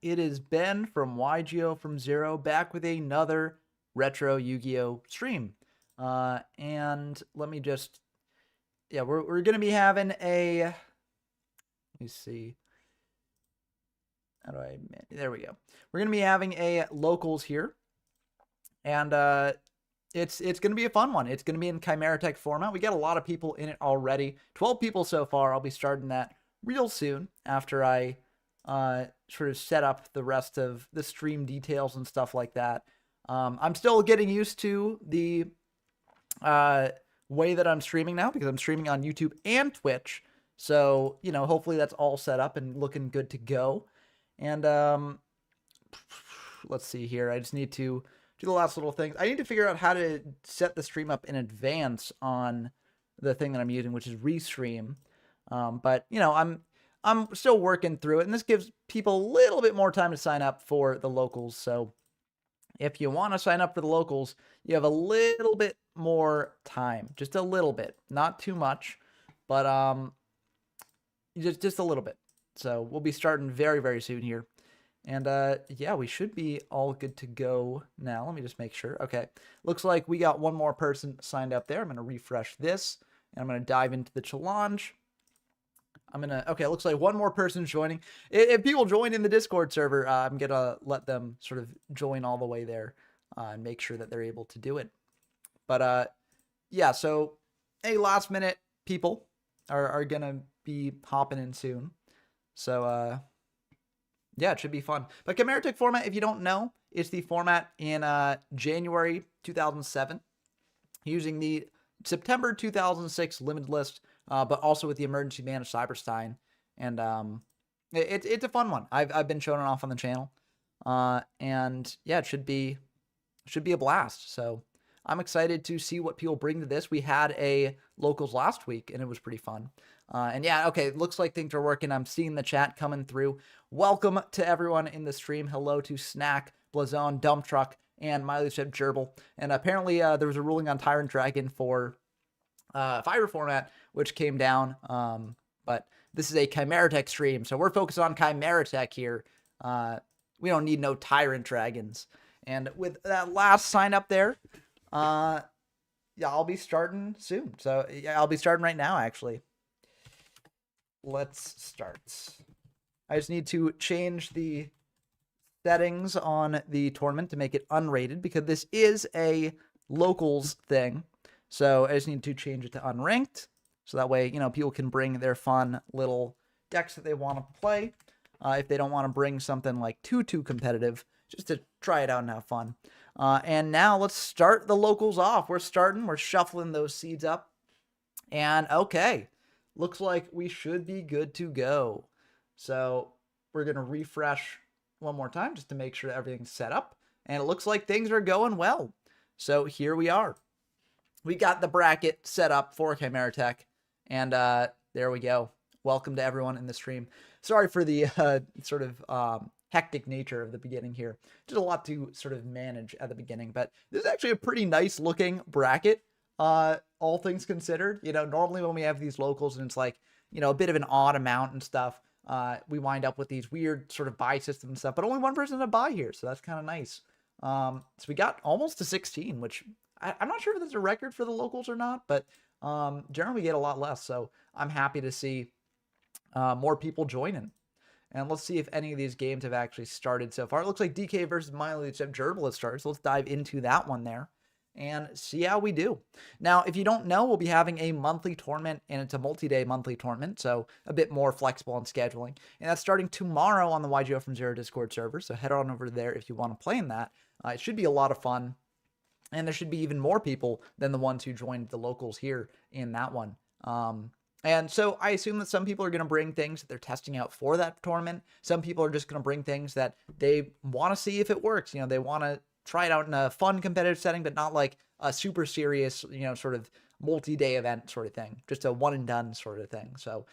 It is Ben from YGO from Zero, back with another retro Yu-Gi-Oh stream. And let me just, yeah, we're gonna be having a, let me see, how do I, there we go. We're gonna be having a locals here, and it's gonna be a fun one. It's gonna be in Chimeratech format. We got a lot of people in it already. 12 people so far. I'll be starting that real soon after I sort of set up the rest of the stream details and stuff like that. I'm still getting used to the way that I'm streaming now because I'm streaming on YouTube and Twitch. So, you know, hopefully that's all set up and looking good to go. And let's see here. I just need to do the last little things. I need to figure out how to set the stream up in advance on the thing that I'm using, which is Restream. But, you know, I'm still working through it, and this gives people a little bit more time to sign up for the locals. So if you want to sign up for the locals, you have a little bit more time, just a little bit, not too much, but just a little bit. So we'll be starting very, very soon here. And yeah, we should be all good to go now. Let me just make sure. Okay, looks like we got one more person signed up there. I'm going to refresh this, and I'm going to dive into the challenge. Okay, it looks like one more person's joining. If people join in the Discord server, I'm going to let them sort of join all the way there and make sure that they're able to do it. But yeah, so hey, last minute people are going to be hopping in soon. So yeah, it should be fun. But Chimeratech format, if you don't know, it's the format in January 2007 using the September 2006 limited list, but also with the emergency ban of Cyber-Stein. And it's a fun one. I've been showing it off on the channel. And yeah, it should be a blast. So I'm excited to see what people bring to this. We had a locals last week, and it was pretty fun. And yeah, okay, it looks like things are working. I'm seeing the chat coming through. Welcome to everyone in the stream. Hello to Snack, Blazon, Dump Truck, and Miley Chip Gerbil. And apparently there was a ruling on Tyrant Dragon for Fiber format, which came down. But this is a Chimeratech stream, so we're focused on Chimeratech here. We don't need no Tyrant Dragons. And with that last sign up there, yeah, I'll be starting soon. So yeah, I'll be starting right now, actually. Let's start. I just need to change the settings on the tournament to make it unrated because this is a locals thing. So I just need to change it to unranked. So that way, you know, people can bring their fun little decks that they want to play. If they don't want to bring something like too competitive, just to try it out and have fun. And now let's start the locals off. We're shuffling those seeds up. And okay, looks like we should be good to go. So we're going to refresh one more time just to make sure everything's set up. And it looks like things are going well. So here we are. We got the bracket set up for Chimeratech. And there we go. Welcome to everyone in the stream. Sorry for the sort of hectic nature of the beginning here. Just a lot to sort of manage at the beginning. But this is actually a pretty nice looking bracket. All things considered, you know, normally when we have these locals and it's like, you know, a bit of an odd amount and stuff, we wind up with these weird sort of buy system and stuff, but only one person to buy here. So that's kind of nice. So we got almost to 16, which I'm not sure if that's a record for the locals or not, but generally we get a lot less. So I'm happy to see more people joining. And let's see if any of these games have actually started so far. It looks like DK versus Miley Chip Gerbil has started. So let's dive into that one there and see how we do. Now, if you don't know, we'll be having a monthly tournament, and it's a multi-day monthly tournament, so a bit more flexible in scheduling. And that's starting tomorrow on the YGO from Zero Discord server, so head on over there if you want to play in that. It should be a lot of fun, and there should be even more people than the ones who joined the locals here in that one. And so I assume that some people are going to bring things that they're testing out for that tournament. Some people are just going to bring things that they want to see if it works. You know, they want to try it out in a fun competitive setting, but not like a super serious, you know, sort of multi-day event sort of thing. Just a one and done sort of thing. So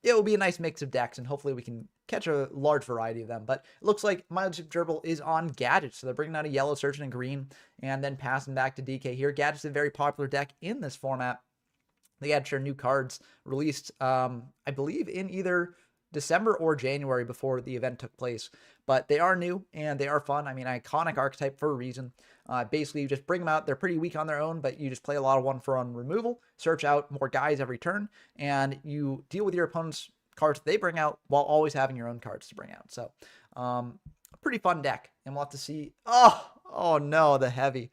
it will be a nice mix of decks, and hopefully we can catch a large variety of them. But it looks like Miley Chip Gerbil is on Gadgets. So they're bringing out a yellow, Surgeon, and green, and then passing back to DK here. Gadget's a very popular deck in this format. They had new cards released, I believe, in either December or January before the event took place. But they are new and they are fun. I mean, iconic archetype for a reason. Basically, you just bring them out. They're pretty weak on their own, but you just play a lot of 1-for-1 removal, search out more guys every turn, and you deal with your opponent's cards that they bring out while always having your own cards to bring out. So, a pretty fun deck. And we'll have to see. Oh no, the heavy.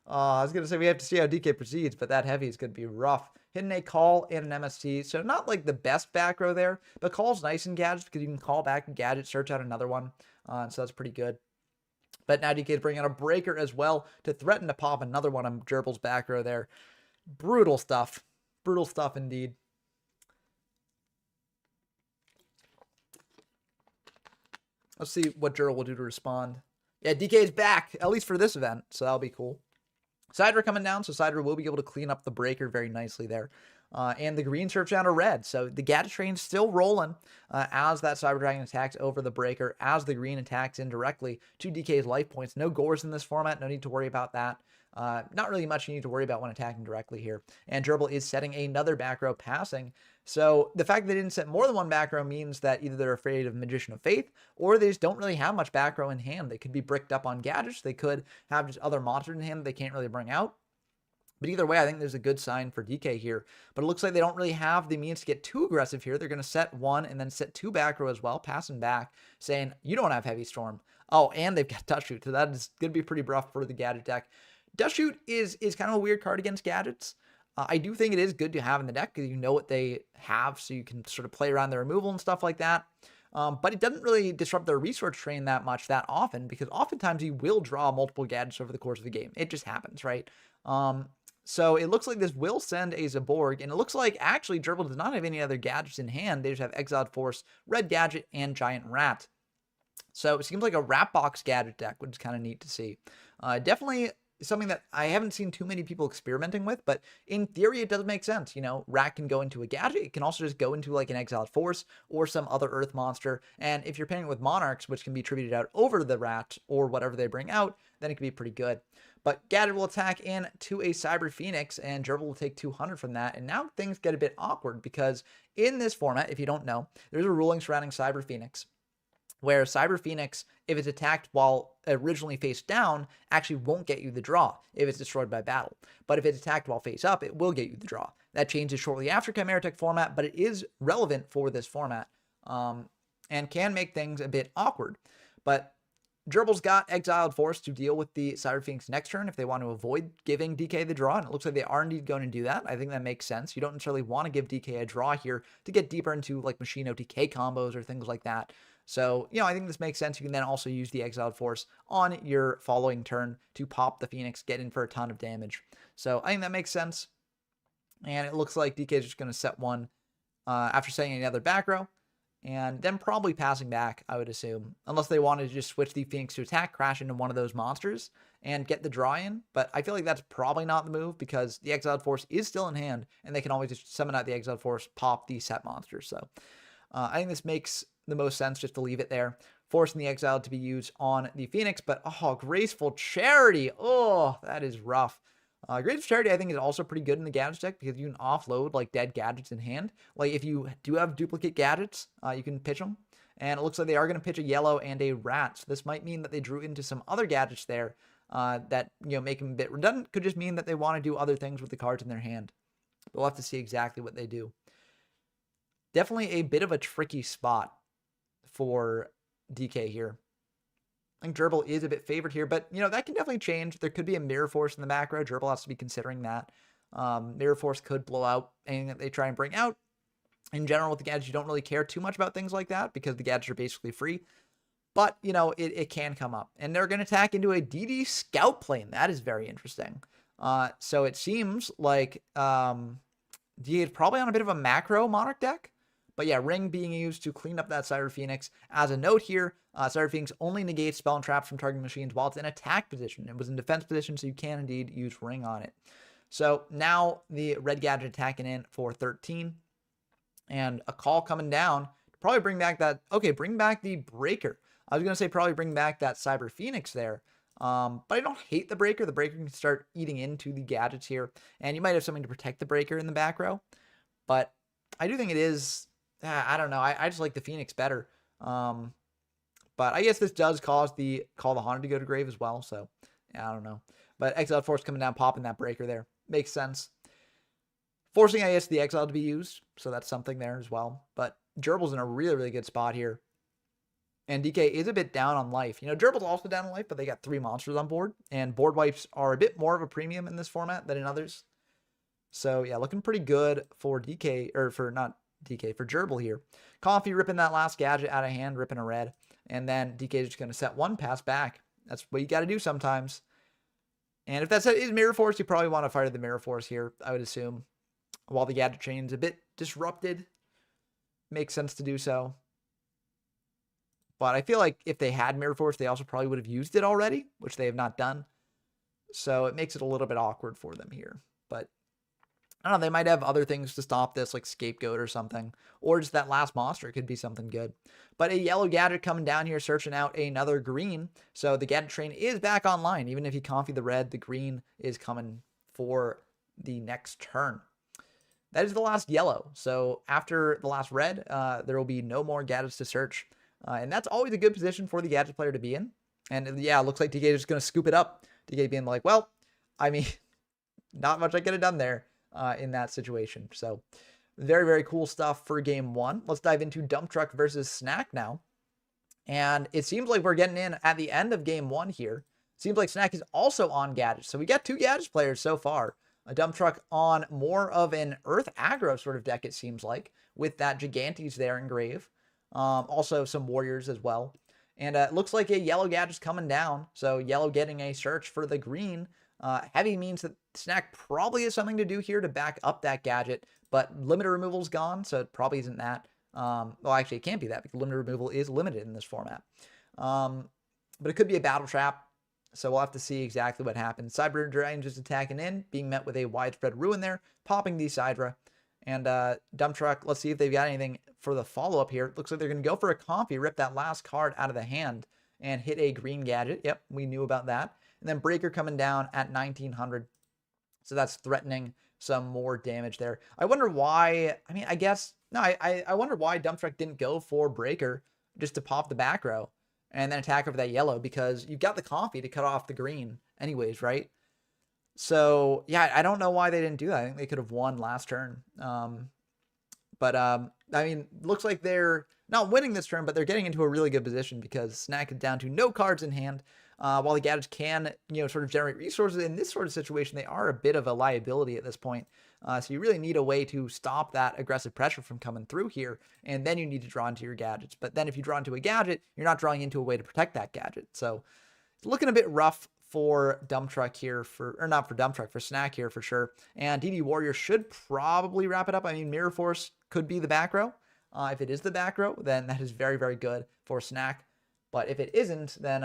I was going to say we have to see how DK proceeds, but that heavy is going to be rough. Hitting a call and an MST. So not like the best back row there, but call's nice in gadgets because you can call back and gadget, search out another one. So that's pretty good. But now DK is bringing out a breaker as well to threaten to pop another one on Gerbil's back row there. Brutal stuff. Brutal stuff indeed. Let's see what Gerbil will do to respond. Yeah, DK is back, at least for this event, so that'll be cool. Cider coming down, so Cider will be able to clean up the breaker very nicely there. And the green search down to red. So the gadget train's still rolling as that Cyber Dragon attacks over the breaker, as the green attacks indirectly to DK's life points. No gores in this format, no need to worry about that. Not really much you need to worry about when attacking directly here. And Gerbil is setting another back row passing. So the fact that they didn't set more than one back row means that either they're afraid of Magician of Faith, or they just don't really have much back row in hand. They could be bricked up on gadgets. They could have just other monsters in hand that they can't really bring out. But either way, I think there's a good sign for DK here. But it looks like they don't really have the means to get too aggressive here. They're going to set one and then set two back row as well, passing back, saying, you don't have Heavy Storm. Oh, and they've got Dust Shoot, so that is going to be pretty rough for the gadget deck. Dust Shoot is kind of a weird card against gadgets. I do think it is good to have in the deck because you know what they have, so you can sort of play around their removal and stuff like that. But it doesn't really disrupt their resource train that much that often, because oftentimes you will draw multiple gadgets over the course of the game. It just happens, right? So it looks like this will send a Zaborg, and it looks like actually Gerbil does not have any other gadgets in hand. They just have Exiled Force, Red Gadget, and Giant Rat. So it seems like a Rat Box gadget deck, which is kind of neat to see. Definitely something that I haven't seen too many people experimenting with, but in theory, it does make sense. You know, Rat can go into a gadget. It can also just go into like an Exiled Force or some other Earth monster. And if you're pairing it with Monarchs, which can be attributed out over the Rat or whatever they bring out, then it can be pretty good. But Gadget will attack in to a Cyber Phoenix, and Gerbil will take 200 from that. And now things get a bit awkward because in this format, if you don't know, there's a ruling surrounding Cyber Phoenix, where Cyber Phoenix, if it's attacked while originally face down, actually won't get you the draw if it's destroyed by battle. But if it's attacked while face up, it will get you the draw. That changes shortly after Chimeratech Format, but it is relevant for this format and can make things a bit awkward. But Gerbil's got Exiled Force to deal with the Cyber Phoenix next turn if they want to avoid giving DK the draw, and it looks like they are indeed going to do that. I think that makes sense. You don't necessarily want to give DK a draw here to get deeper into like Machine OTK combos or things like that. So, you know, I think this makes sense. You can then also use the Exiled Force on your following turn to pop the Phoenix, get in for a ton of damage. So I think that makes sense. And it looks like DK is just going to set one after setting another back row, and then probably passing back, I would assume, unless they wanted to just switch the Phoenix to attack, crash into one of those monsters, and get the draw in. But I feel like that's probably not the move because the Exiled Force is still in hand, and they can always just summon out the Exiled Force, pop the set monsters. So I think this makes the most sense just to leave it there, forcing the Exiled to be used on the Phoenix. But, oh, Graceful Charity. Oh, that is rough. Graceful Charity, I think, is also pretty good in the gadgets deck because you can offload like dead gadgets in hand. Like if you do have duplicate gadgets, you can pitch them. And it looks like they are going to pitch a yellow and a rat. So this might mean that they drew into some other gadgets there that, you know, make them a bit redundant. Could just mean that they want to do other things with the cards in their hand. We'll have to see exactly what they do. Definitely a bit of a tricky spot for DK here. I think Gerbil is a bit favored here, but, you know, that can definitely change. There could be a Mirror Force in the back row. Gerbil has to be considering that. Mirror Force could blow out anything that they try and bring out. In general, with the gadgets, you don't really care too much about things like that because the gadgets are basically free. But, you know, it can come up. And they're going to attack into a DD Scout Plane. That is very interesting. So it seems like DA is probably on a bit of a macro Monarch deck. But yeah, Ring being used to clean up that Cyber Phoenix. As a note here, Cyber Phoenix only negates spell and traps from targeting machines while it's in attack position. It was in defense position, so you can indeed use Ring on it. So now the Red Gadget attacking in for 13. And a call coming down. Probably bring back that... Okay, bring back the Breaker. I was going to say probably bring back that Cyber Phoenix there. But I don't hate the Breaker. The Breaker can start eating into the gadgets here. And you might have something to protect the Breaker in the back row. But I do think it is I don't know. I just like the Phoenix better. But I guess this does cause the Call the Haunted to go to grave as well. So yeah, I don't know. But Exiled Force coming down, popping that breaker there. Makes sense. Forcing, I guess, the Exile to be used. So that's something there as well. But Gerbil's in a really, really good spot here. And DK is a bit down on life. Gerbil's also down on life, but they got 3 monsters on board. And board wipes are a bit more of a premium in this format than in others. So yeah, looking pretty good for DK, or for not DK, for Gerbil here. Coffee ripping that last gadget out of hand, ripping a red. And then DK is just going to set 1 pass back. That's what you got to do sometimes. And if that set is Mirror Force, you probably want to fire the Mirror Force here, I would assume. While the gadget chain's a bit disrupted, makes sense to do so. But I feel like if they had Mirror Force, they also probably would have used it already, which they have not done. So it makes it a little bit awkward for them here. But I don't know, they might have other things to stop this, like Scapegoat or something. Or just that last monster could be something good. But a yellow gadget coming down here, searching out another green. So the gadget train is back online. Even if you confy the red, the green is coming for the next turn. That is the last yellow. So after the last red, there will be no more gadgets to search. And that's always a good position for the gadget player to be in. And yeah, it looks like DK is just going to scoop it up. DK being like, well, I mean, not much I could have done there in that situation. So very, very cool stuff for game 1. Let's dive into Dump Truck versus Snack now. And it seems like we're getting in at the end of game 1 here. Seems like Snack is also on gadgets. So we got 2 gadgets players so far. A Dump Truck on more of an Earth aggro sort of deck, it seems like, with that Gigantes there in grave. Also some Warriors as well. And it looks like a yellow gadget's coming down. So yellow getting a search for the green. Heavy means that Snack probably has something to do here to back up that gadget. But limiter removal's gone, so it probably isn't that. Well, actually, it can't be that because limiter removal is limited in this format. But it could be a battle trap. So we'll have to see exactly what happens. Cyber Dragon just attacking in, being met with a widespread ruin there, popping the Sidra. And Dump Truck, let's see if they've got anything for the follow-up here. Looks like they're going to go for a Comfy, rip that last card out of the hand, and hit a green gadget. Yep, we knew about that. And then Breaker coming down at 1900. So that's threatening some more damage there. I wonder why, I mean, I guess, no, I wonder why Dump Truck didn't go for Breaker just to pop the back row and then attack over that yellow, because you've got the Comfy to cut off the green anyways, right? So, yeah, I don't know why they didn't do that. I think they could have won last turn. I mean, looks like they're not winning this turn, but they're getting into a really good position because Snack is down to no cards in hand. While the gadgets can, sort of generate resources in this sort of situation, they are a bit of a liability at this point. So you really need a way to stop that aggressive pressure from coming through here, and then you need to draw into your gadgets. But then if you draw into a gadget, you're not drawing into a way to protect that gadget. So it's looking a bit rough for Dump Truck here, or not for Dump Truck, for Snack here for sure. And DD Warrior should probably wrap it up. I mean, Mirror Force could be the back row. If it is the back row, then that is very, very good for Snack. But if it isn't, then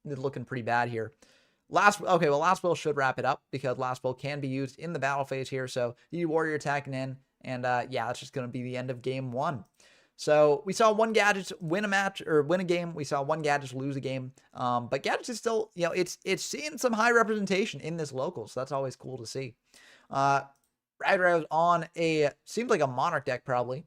it's looking pretty bad here. Last Will should wrap it up because Last Will can be used in the battle phase here. So DD Warrior attacking in, and yeah, that's just going to be the end of game 1. So we saw one Gadget win a match or win a game. We saw one Gadget lose a game. But Gadget is still, it's seeing some high representation in this local. So that's always cool to see. Rad on seems like a Monarch deck probably.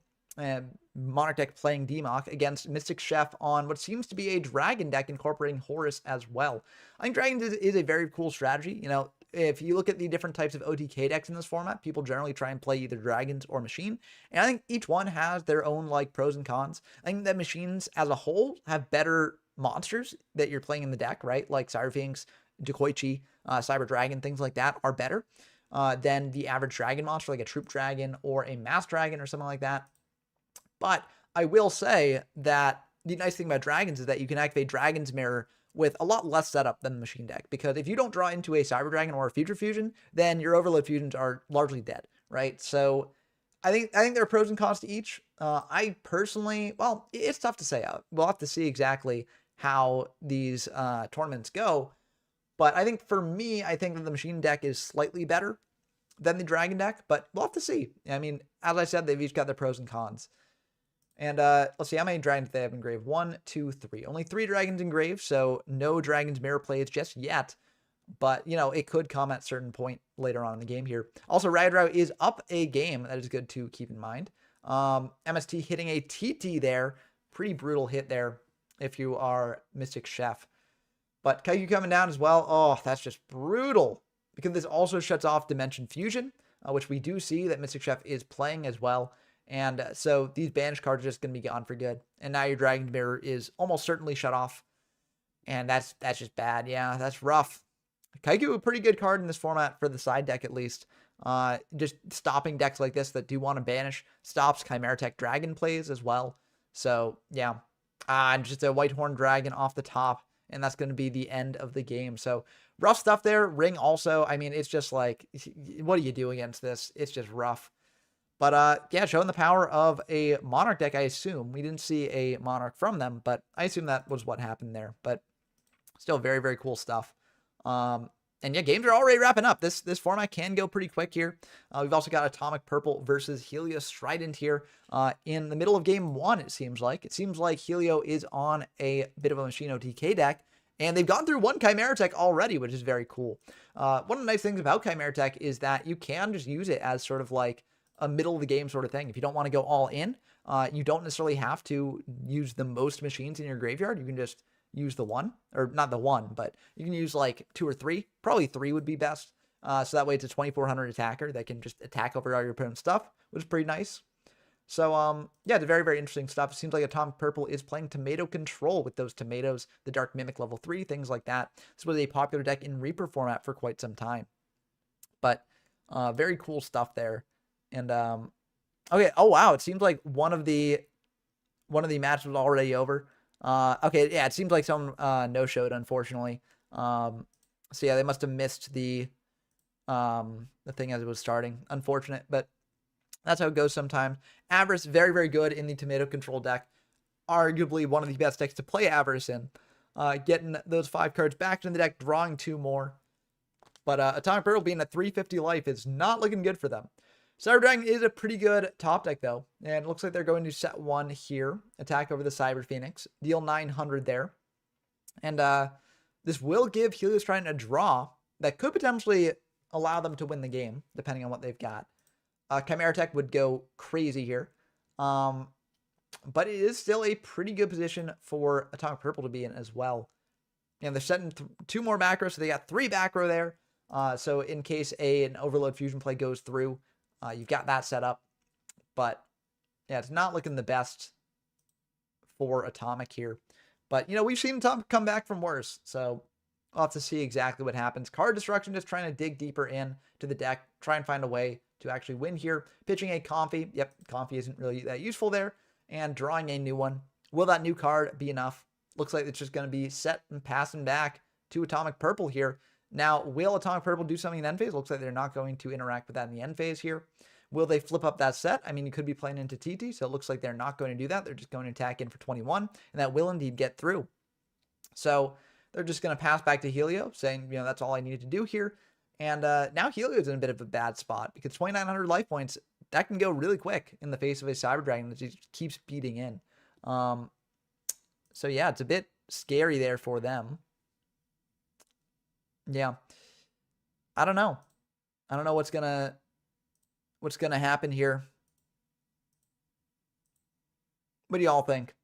Monarch deck playing DMOC against Mystic Chef on what seems to be a Dragon deck incorporating Horus as well. I think Dragons is a very cool strategy. If you look at the different types of OTK decks in this format, people generally try and play either Dragons or Machine. And I think each one has their own pros and cons. I think that Machines as a whole have better monsters that you're playing in the deck, right? Like Cyber Phoenix, Decoichi, Cyber Dragon, things like that are better than the average Dragon monster, like a Troop Dragon or a Mass Dragon or something like that. But I will say that the nice thing about Dragons is that you can activate Dragon's Mirror with a lot less setup than the Machine deck. Because if you don't draw into a Cyber Dragon or a Future Fusion, then your Overload Fusions are largely dead, right? So I think there are pros and cons to each. I personally, well, it's tough to say. We'll have to see exactly how these tournaments go. But I think for me, I think that the Machine deck is slightly better than the Dragon deck. But we'll have to see. I mean, as I said, they've each got their pros and cons. And let's see, how many dragons they have in grave? 1, 2, 3. Only 3 dragons in grave, so no Dragon's Mirror plays just yet. But, it could come at a certain point later on in the game here. Also, Radrau is up a game. That is good to keep in mind. MST hitting a TT there. Pretty brutal hit there if you are Mystic Chef. But Kaiku coming down as well. Oh, that's just brutal. Because this also shuts off Dimension Fusion, which we do see that Mystic Chef is playing as well. And so these banish cards are just going to be gone for good. And now your Dragon Mirror is almost certainly shut off. And that's just bad. Yeah, that's rough. Kaiku, a pretty good card in this format for the side deck at least. Just stopping decks like this that do want to banish. Stops Chimeratech Dragon plays as well. So, yeah. Just a Whitehorn Dragon off the top. And that's going to be the end of the game. So, rough stuff there. Ring also. I mean, it's just like, what do you do against this? It's just rough. But, yeah, showing the power of a Monarch deck, I assume. We didn't see a Monarch from them, but I assume that was what happened there. But still very, very cool stuff. And yeah, games are already wrapping up. This format can go pretty quick here. We've also got Atomic Purple versus Helios Strident here in the middle of game 1, it seems like. It seems like Helio is on a bit of a Machine OTK deck, and they've gone through one Chimeratech already, which is very cool. One of the nice things about Chimeratech is that you can just use it as sort of like a middle of the game sort of thing. If you don't want to go all in, you don't necessarily have to use the most machines in your graveyard. You can just use the one, or not the one, but you can use like 2 or 3. Probably 3 would be best. So that way it's a 2400 attacker that can just attack over all your opponent's stuff, which is pretty nice. So, yeah, it's very, very interesting stuff. It seems like Atomic Purple is playing Tomato Control with those tomatoes, the Dark Mimic level 3, things like that. This was a popular deck in Reaper format for quite some time. But, very cool stuff there. And, okay, oh wow, it seems like one of the matches was already over. Okay, yeah, it seems like someone no-showed, unfortunately. So yeah, they must have missed the thing as it was starting. Unfortunate, but that's how it goes sometimes. Avarice, very, very good in the Tomato Control deck. Arguably one of the best decks to play Avarice in. Getting those 5 cards back in the deck, drawing 2 more. But Atomic Purple being at 350 life is not looking good for them. Cyber Dragon is a pretty good top deck, though. And it looks like they're going to set 1 here. Attack over the Cyber Phoenix. Deal 900 there. And this will give Helios Strident a draw that could potentially allow them to win the game, depending on what they've got. Chimeratech would go crazy here. But it is still a pretty good position for Atomic Purple to be in as well. And they're setting 2 more macros, so they got 3 macro there. So in case an Overload Fusion play goes through, you've got that set up. But yeah, it's not looking the best for Atomic here. But, you know, we've seen Atomic come back from worse. So we'll have to see exactly what happens. Card Destruction just trying to dig deeper in to the deck. Try and find a way to actually win here. Pitching a Comfy. Yep, Comfy isn't really that useful there. And drawing a new one. Will that new card be enough? Looks like it's just going to be set and passing back to Atomic Purple here. Now, will Atomic Purple do something in end phase? Looks like they're not going to interact with that in the end phase here. Will they flip up that set? I mean, you could be playing into TT, so it looks like they're not going to do that. They're just going to attack in for 21, and that will indeed get through. So they're just going to pass back to Helio, saying, you know, that's all I needed to do here. And now Helio's in a bit of a bad spot, because 2,900 life points, that can go really quick in the face of a Cyber Dragon that just keeps beating in. So yeah, it's a bit scary there for them. Yeah. I don't know. I don't know what's gonna happen here. What do y'all think?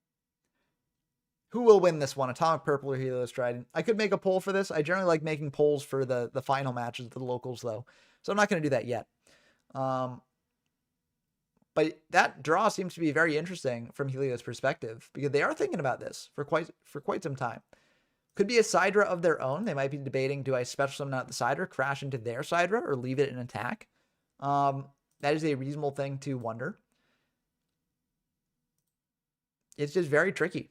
Who will win this one? Atomic Purple or Helios Strident? I could make a poll for this. I generally like making polls for the final matches of the locals, though. So I'm not going to do that yet. But that draw seems to be very interesting from Helios' perspective, because they are thinking about this for quite some time. Could be a Sidra of their own. They might be debating, do I special summon out the Sidra, crash into their Sidra, or leave it in attack? That is a reasonable thing to wonder. It's just very tricky.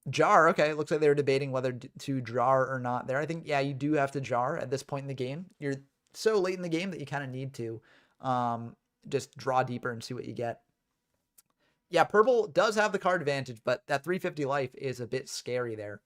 Jar, okay, it looks like they were debating whether to jar or not there. I think, yeah, you do have to jar at this point in the game. You're so late in the game that you kind of need to just draw deeper and see what you get. Yeah, Purple does have the card advantage, but that 350 life is a bit scary there.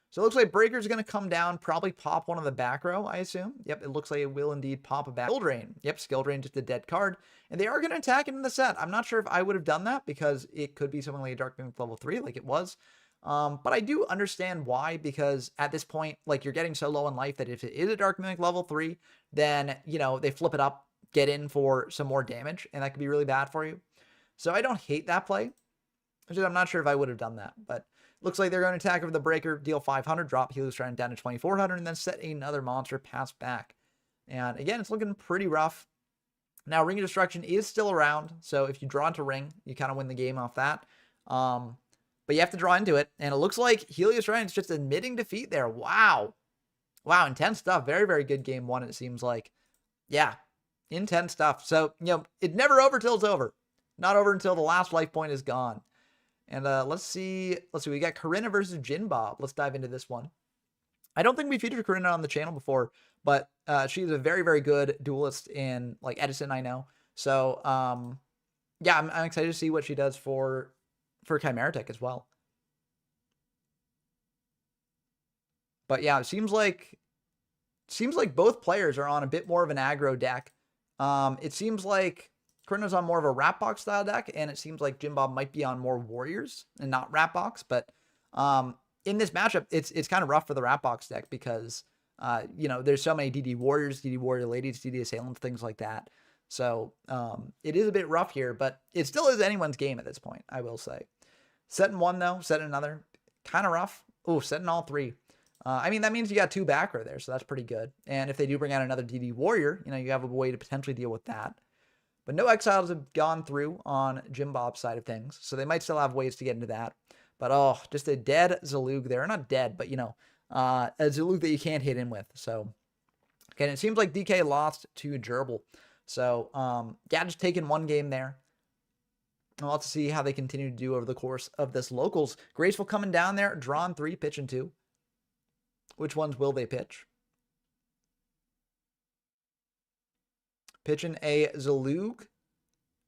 So it looks like Breaker's going to come down, probably pop one of the back row, I assume. Yep, it looks like it will indeed pop a back. Skill Drain. Yep, Skill Drain, just a dead card. And they are going to attack it in the set. I'm not sure if I would have done that, because it could be something like a Dark Mimic level 3, like it was. But I do understand why, because at this point, like, you're getting so low in life that if it is a Dark Mimic level 3, then, you know, they flip it up get in for some more damage, and that could be really bad for you. So I don't hate that play. I'm not sure if I would have done that, but looks like they're going to attack over the breaker, deal 500, drop Helios-Trident down to 2,400, and then set another monster pass back. And again, it's looking pretty rough. Now, Ring of Destruction is still around, so if you draw into Ring, you kind of win the game off that. But you have to draw into it, and it looks like Helios-Trident's just admitting defeat there. Wow. Wow, intense stuff. Very, very good game one, it seems like. Yeah, intense stuff. So, it's never over till it's over. Not over until the last life point is gone. And let's see. We got Corinna versus Jinbob. Let's dive into this one. I don't think we featured Corinna on the channel before, but she's a very, very good duelist in like Edison, I know. So, yeah, I'm excited to see what she does for Chimeratech as well. But yeah, it seems like both players are on a bit more of an aggro deck. It seems like Corinna's on more of a Ratbox style deck, and it seems like Jinbob might be on more Warriors and not Ratbox. But in this matchup, it's kind of rough for the Ratbox deck because there's so many DD Warriors, DD Warrior Ladies, DD Assailants, things like that. So it is a bit rough here, but it still is anyone's game at this point, I will say. Setting one though, setting another, kind of rough. Oh, setting all three. I mean, that means you got 2 backer there, so that's pretty good. And if they do bring out another DD Warrior, you have a way to potentially deal with that. But no exiles have gone through on Jimbob's side of things, so they might still have ways to get into that. But oh, just a dead Zalug there. Not dead, but a Zalug that you can't hit in with. So again, it seems like DK lost to Gerbil. So yeah, just taking one game there. I'll have to see how they continue to do over the course of this locals. Graceful coming down there, drawn 3, pitching 2. Which ones will they pitch? Pitching a Zalug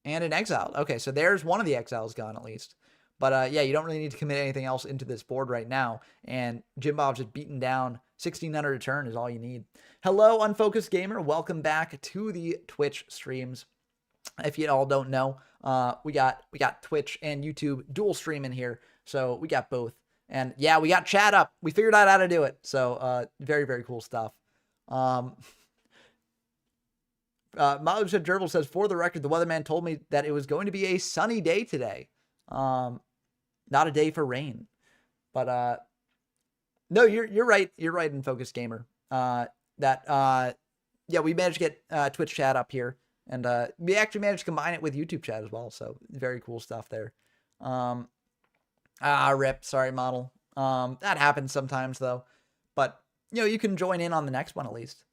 and an Exile. Okay, so there's one of the Exiles gone at least. But yeah, you don't really need to commit anything else into this board right now. And Jimbob's just beaten down 1,600 a turn is all you need. Hello, Unfocused Gamer. Welcome back to the Twitch streams. If you all don't know, we got Twitch and YouTube dual streaming here. So we got both. And yeah, we got chat up. We figured out how to do it. So very, very cool stuff. Malib said, Gerbil says, for the record, the weatherman told me that it was going to be a sunny day today. Not a day for rain. But no, you're right. You're right in Focus Gamer. Yeah, we managed to get Twitch chat up here. And we actually managed to combine it with YouTube chat as well. So very cool stuff there. Rip. Sorry, model. That happens sometimes though. But you can join in on the next one at least.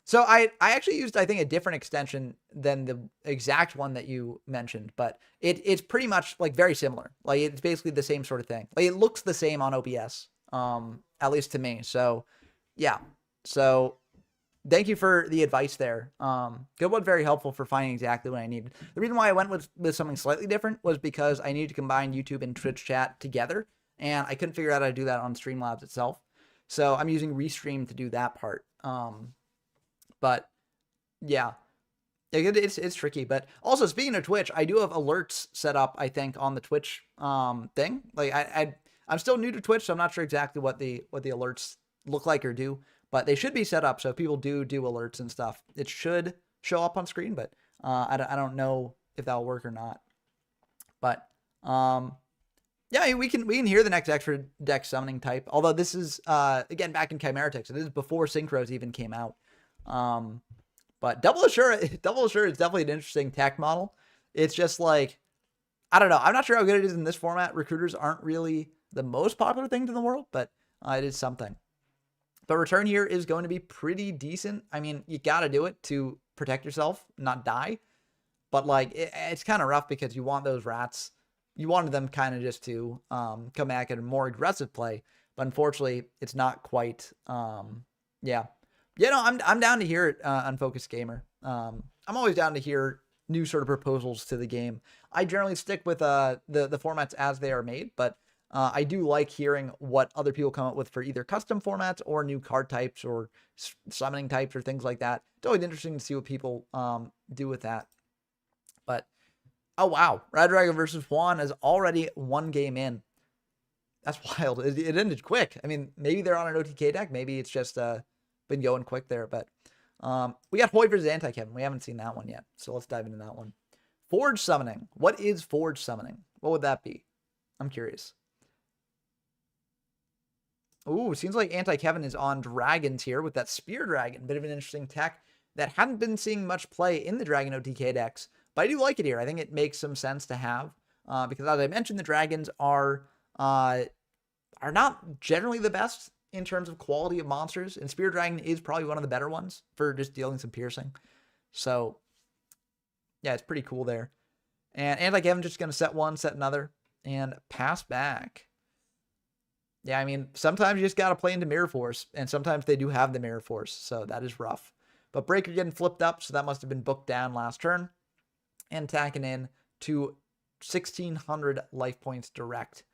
So I actually used, I think, a different extension than the exact one that you mentioned, but it's pretty much like very similar. Like it's basically the same sort of thing. Like it looks the same on OBS, at least to me. So yeah. So thank you for the advice there. Good one, very helpful for finding exactly what I needed. The reason why I went with something slightly different was because I needed to combine YouTube and Twitch chat together, and I couldn't figure out how to do that on Streamlabs itself. So I'm using Restream to do that part. But yeah, it's tricky. But also, speaking of Twitch, I do have alerts set up, I think, on the Twitch thing. Like I'm still new to Twitch, so I'm not sure exactly what the alerts look like or do. But they should be set up, so if people do alerts and stuff, it should show up on screen. But I don't know if that'll work or not. But yeah, we can hear the next extra deck summoning type. Although this is again back in Chimeratech, so this is before Synchros even came out. But Double Assure is definitely an interesting tech model. It's just like, I don't know. I'm not sure how good it is in this format. Recruiters aren't really the most popular things in the world, but it is something. But return here is going to be pretty decent. I mean, you got to do it to protect yourself, not die. But like, it's kind of rough because you want those rats. You wanted them kind of just to come back at a more aggressive play. But unfortunately, it's not quite. Yeah. Yeah, no, I'm down to hear it, Unfocused Gamer. I'm always down to hear new sort of proposals to the game. I generally stick with the formats as they are made, but I do like hearing what other people come up with for either custom formats or new card types or summoning types or things like that. It's always interesting to see what people do with that. But, oh wow, Rad Dragon versus Juan is already 1 game in. That's wild. It ended quick. I mean, maybe they're on an OTK deck. Maybe it's just been going quick there, but We got Hoy versus Anti-Kevin. We haven't seen that one yet, so let's dive into that one. Forge summoning. What is Forge summoning? What would that be? I'm curious. Ooh, seems like Anti-Kevin is on dragons here with that Spear Dragon. Bit of an interesting tech that hadn't been seeing much play in the Dragon OTK decks, but I do like it here. I think it makes some sense to have because, as I mentioned, the dragons are not generally the best in terms of quality of monsters, and Spear Dragon is probably one of the better ones for just dealing some piercing. So, yeah, it's pretty cool there. And Anti-Kevin just going to set one, set another, and pass back. Yeah, I mean, sometimes you just got to play into Mirror Force, and sometimes they do have the Mirror Force, so that is rough. But Breaker getting flipped up, so that must have been booked down last turn. And tacking in to 1,600 life points direct.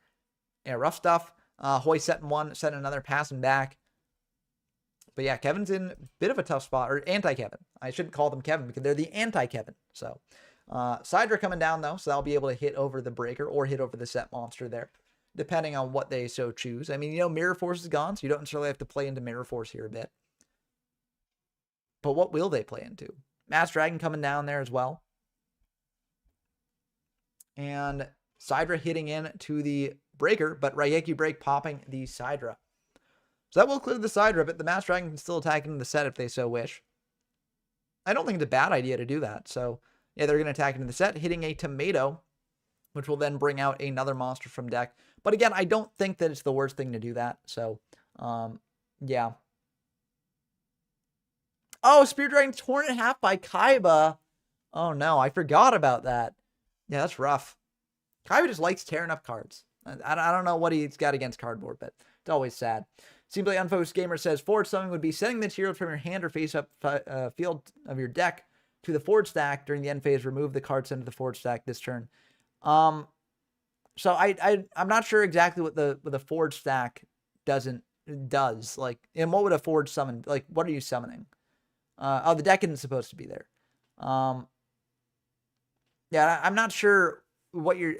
Yeah, rough stuff. Hoy setting one, setting another, passing back. But yeah, Kevin's in a bit of a tough spot, or Anti-Kevin. I shouldn't call them Kevin because they're the Anti-Kevin. So, Sidra coming down though, so that'll be able to hit over the Breaker or hit over the set monster there, depending on what they so choose. I mean, you know, Mirror Force is gone, so you don't necessarily have to play into Mirror Force here a bit. But what will they play into? Mass Dragon coming down there as well. And Sidra hitting in to the Breaker, but Raigeki Break popping the Sidra. So that will clear the Sidra, but the Mass Dragon can still attack into the set if they so wish. I don't think it's a bad idea to do that. So, yeah, they're going to attack into the set, hitting a Tomato, which will then bring out another monster from deck. But again, I don't think that it's the worst thing to do that. So, yeah. Oh, Spear Dragon torn in half by Kaiba. Oh, no, I forgot about that. Yeah, that's rough. Kaiba just likes tearing up cards. I don't know what he's got against cardboard, but it's always sad. Seems like Unfocused Gamer says, Forge summoning would be setting materials from your hand or face-up field of your deck to the Forge stack during the end phase. Remove the cards into the Forge stack this turn. So I'm not sure exactly what the Forge stack does. Like, and what would a Forge summon? Like, what are you summoning? Oh, the deck isn't supposed to be there. Yeah, I'm not sure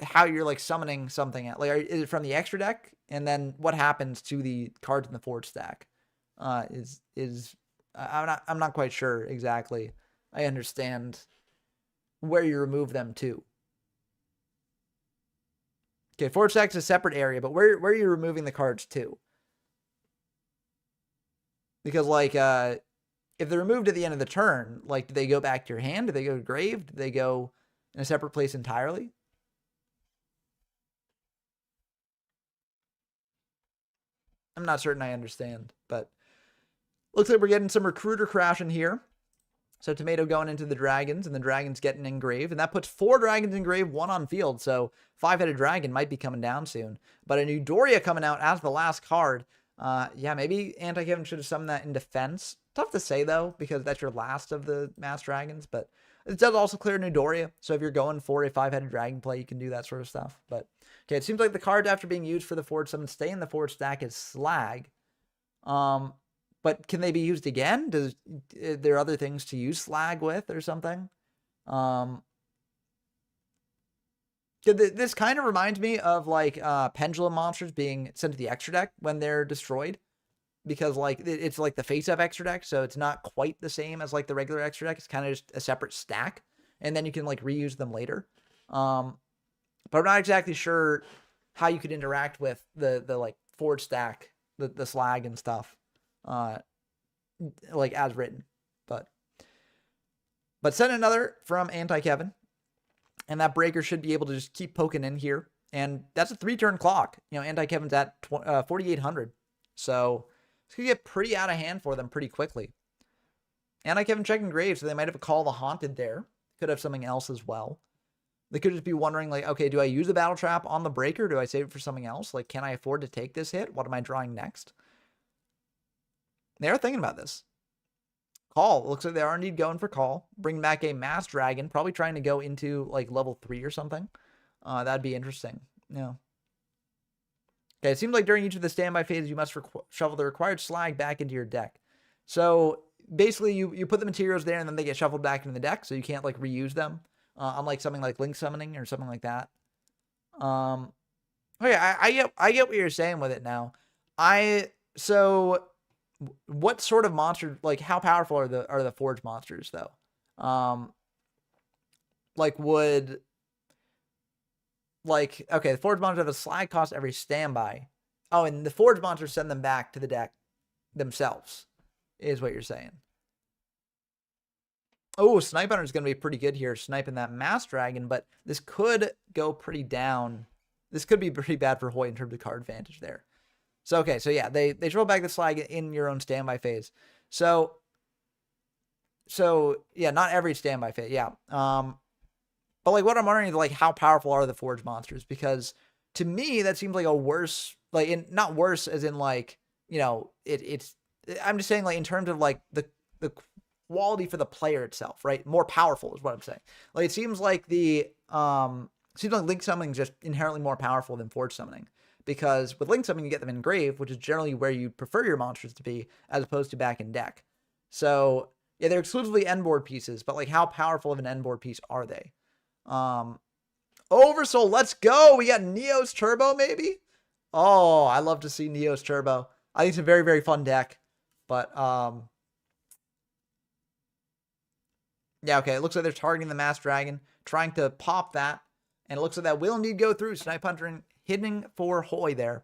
how you're like summoning something at. Like, is it from the extra deck? And then what happens to the cards in the Forge stack? I'm not quite sure exactly. I understand where you remove them to. Okay, Forge stack is a separate area, but where are you removing the cards to? Because like if they're removed at the end of the turn, like, do they go back to your hand? Do they go to grave? Do they go in a separate place entirely? I'm not certain I understand, but looks like we're getting some Recruiter crashing here. So Tomato going into the Dragons, and the Dragons getting engraved, and that puts 4 Dragons engraved, 1 on field, so 5-headed Dragon might be coming down soon. But a new Doria coming out as the last card. Yeah, maybe Anti-Kevin should have summoned that in defense. Tough to say, though, because that's your last of the Mass Dragons, but it does also clear new Doria, so if you're going for a 5-headed Dragon play, you can do that sort of stuff. But, okay, it seems like the cards after being used for the Forge summon stay in the Forge stack is Slag. But can they be used again? Are there other things to use Slag with or something? This kind of reminds me of like Pendulum monsters being sent to the extra deck when they're destroyed. Because like it's like the face-up extra deck, so it's not quite the same as like the regular extra deck. It's kind of just a separate stack. And then you can like reuse them later. But I'm not exactly sure how you could interact with the like Forge stack, the Slag and stuff. Like as written, but send another from Anti-Kevin, and that Breaker should be able to just keep poking in here, and that's a 3-turn clock. You know, Anti-Kevin's at 4,800, so it's gonna get pretty out of hand for them pretty quickly. Anti-Kevin checking grave, so they might have a Call the Haunted there. Could have something else as well. They could just be wondering, like, okay, do I use the Battle Trap on the Breaker? Do I save it for something else? Like, can I afford to take this hit? What am I drawing next? They are thinking about this. Call. Looks like they are indeed going for Call. Bring back a Mass Dragon. Probably trying to go into like level 3 or something. That'd be interesting. Yeah. Okay, it seems like during each of the standby phases, you must shuffle the required Slag back into your deck. So basically, you put the materials there, and then they get shuffled back into the deck, so you can't like reuse them. Unlike something like Link Summoning or something like that. Okay, I get what you're saying with it now. So what sort of monster, like how powerful are the forge monsters though? Like would, like, okay, the forge monsters have a slide cost every standby. Oh, and the forge monsters send them back to the deck themselves, is what you're saying. Oh, Snipe Hunter is going to be pretty good here, sniping that Mass Dragon, but this could go pretty down. This could be pretty bad for Hoy in terms of card advantage there. So, okay, so yeah, they throw back the slag in your own standby phase. So yeah, not every standby phase, yeah. But like what I'm wondering is like how powerful are the forge monsters? Because to me, that seems like a worse, like not worse as in like, you know, it's I'm just saying like in terms of like the quality for the player itself, right? More powerful is what I'm saying. Like it seems like Link Summoning is just inherently more powerful than Forge Summoning. Because with Link Summoning, you get them engraved, which is generally where you prefer your monsters to be, as opposed to back in deck. So, yeah, they're exclusively end board pieces, but like how powerful of an end board piece are they? Oversoul, let's go! We got Neos Turbo, maybe? Oh, I love to see Neos Turbo. I think it's a very, very fun deck. But, yeah, okay, it looks like they're targeting the Mass Dragon, trying to pop that. And it looks like that will indeed go through. Snipe Hunter and hitting for Hoy there.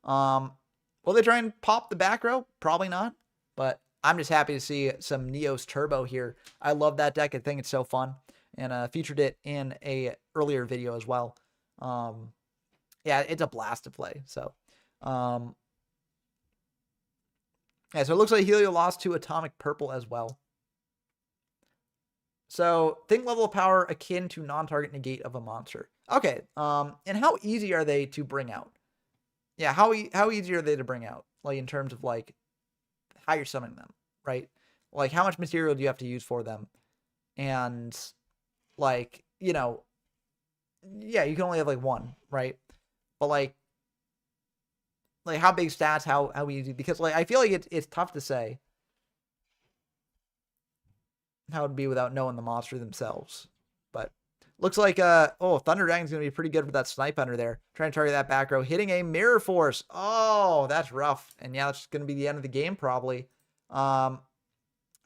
Will they try and pop the back row? Probably not. But I'm just happy to see some Neos Turbo here. I love that deck. I think it's so fun. And featured it in a earlier video as well. Yeah, it's a blast to play. So, yeah, so it looks like Helio lost to Atomic Purple as well. So, think level of power akin to non-target negate of a monster. Okay, and how easy are they to bring out? Yeah, how easy are they to bring out? Like, in terms of, like, how you're summoning them, right? Like, how much material do you have to use for them? And, like, you know, yeah, you can only have, like, one, right? But, like how big stats, how easy? Because, like, I feel like it's tough to say how it would be without knowing the monster themselves. But looks like Thunder Dragon's gonna be pretty good for that Snipe Hunter there. Trying to target that back row, hitting a Mirror Force. Oh, that's rough. And yeah, that's gonna be the end of the game probably. I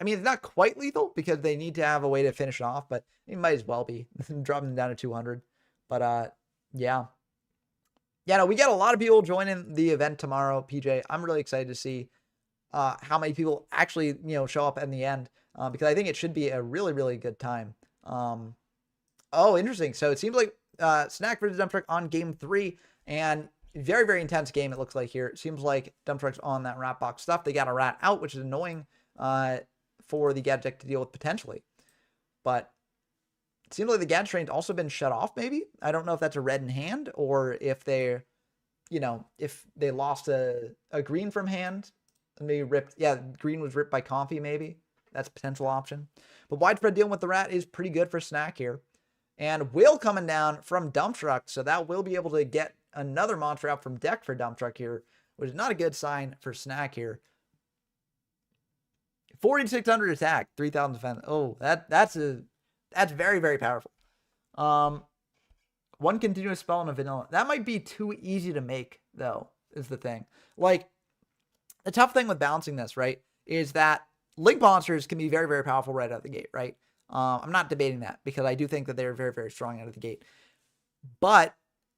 mean, it's not quite lethal because they need to have a way to finish it off, but it might as well be. Dropping them down to 200. But yeah. Yeah, no, we got a lot of people joining the event tomorrow, PJ. I'm really excited to see how many people actually, you know, show up in the end. Because I think it should be a really, really good time. Oh, interesting. So it seems like Snack versus Dump Truck on game 3, and very, very intense game it looks like here. It seems like Dump Truck's on that rat box stuff. They got a rat out, which is annoying for the Gadget deck to deal with potentially. But it seems like the Gadget Train's also been shut off, maybe? I don't know if that's a red in hand, or if they're, you know, if they lost a green from hand, and maybe ripped, yeah, green was ripped by Comfy, maybe. That's a potential option. But widespread dealing with the rat is pretty good for Snack here. And Will coming down from Dump Truck. So that will be able to get another monster out from deck for Dump Truck here, which is not a good sign for Snack here. 4,600 attack, 3,000 defense. Oh, that's very, very powerful. One continuous spell in a vanilla. That might be too easy to make, though, is the thing. Like, the tough thing with balancing this, right, is that Link monsters can be very, very powerful right out of the gate, right? I'm not debating that because I do think that they're very, very strong out of the gate. But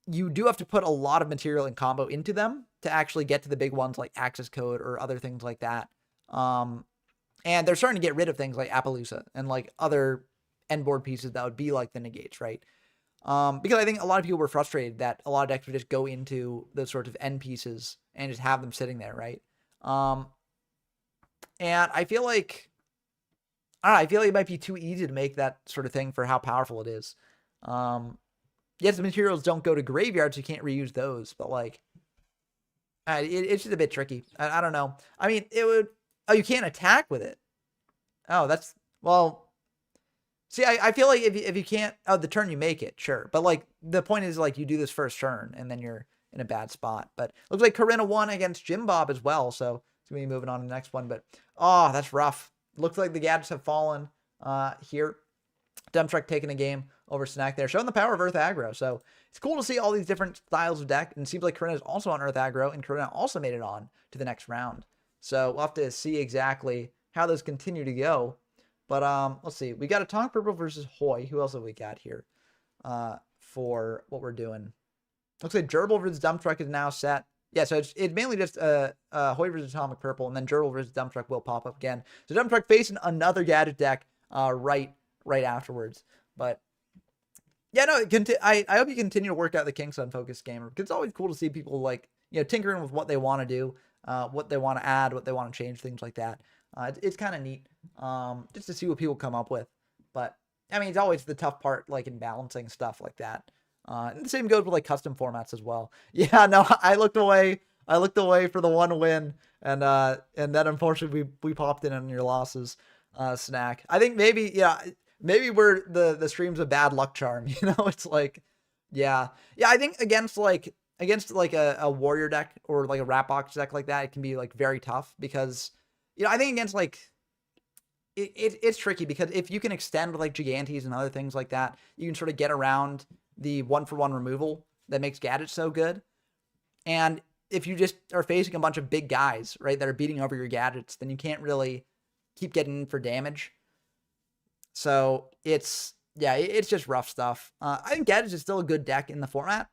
you do have to put a lot of material and combo into them to actually get to the big ones like Access Code or other things like that. And they're starting to get rid of things like Appaloosa and like other end board pieces that would be like the negates, right? Because I think a lot of people were frustrated that a lot of decks would just go into those sorts of end pieces and just have them sitting there, right? And I feel like, I don't know, I feel like it might be too easy to make that sort of thing for how powerful it is. Yes, the materials don't go to graveyards, so you can't reuse those, but like, it's just a bit tricky. I don't know. I mean, it would, oh, you can't attack with it. Oh, that's, well, see, I feel like if you can't, oh, the turn you make it, sure. But like, the point is like, you do this first turn, and then you're in a bad spot. But looks like Corinna won against Jim Bob as well, so it's going to be moving on to the next one. But, oh, that's rough. Looks like the gadgets have fallen here. Dump Truck taking a game over Snack there, showing the power of Earth Aggro. So it's cool to see all these different styles of deck. And it seems like Corinna is also on Earth Aggro, and Corinna also made it on to the next round. So we'll have to see exactly how those continue to go. But let's see. We got Atomic Purple versus Hoy. Who else have we got here for what we're doing? Looks like Gerbil versus Dump Truck is now set. Yeah, so it's mainly just Hoy versus Atomic Purple, and then Gerbil versus Dump Truck will pop up again. So Dump Truck facing another gadget deck right afterwards. But yeah, no, I hope you continue to work out the kinks on Focus Gamer, because it's always cool to see people like, you know, tinkering with what they want to do, what they want to add, what they want to change, things like that. It's kind of neat just to see what people come up with. But I mean, it's always the tough part, like in balancing stuff like that. And the same goes with like custom formats as well. Yeah, no, I looked away for the one win, and then unfortunately we popped in on your losses, Snack. I think maybe we're the stream's a bad luck charm. You know, it's like, yeah. I think against a warrior deck or like a rat box deck like that, it can be like very tough, because, you know, I think against like it's tricky, because if you can extend with like Gigantes and other things like that, you can sort of get around the 1-for-1 removal that makes gadgets so good. And if you just are facing a bunch of big guys, right, that are beating over your gadgets, then you can't really keep getting in for damage. So it's just rough stuff. I think gadgets is still a good deck in the format.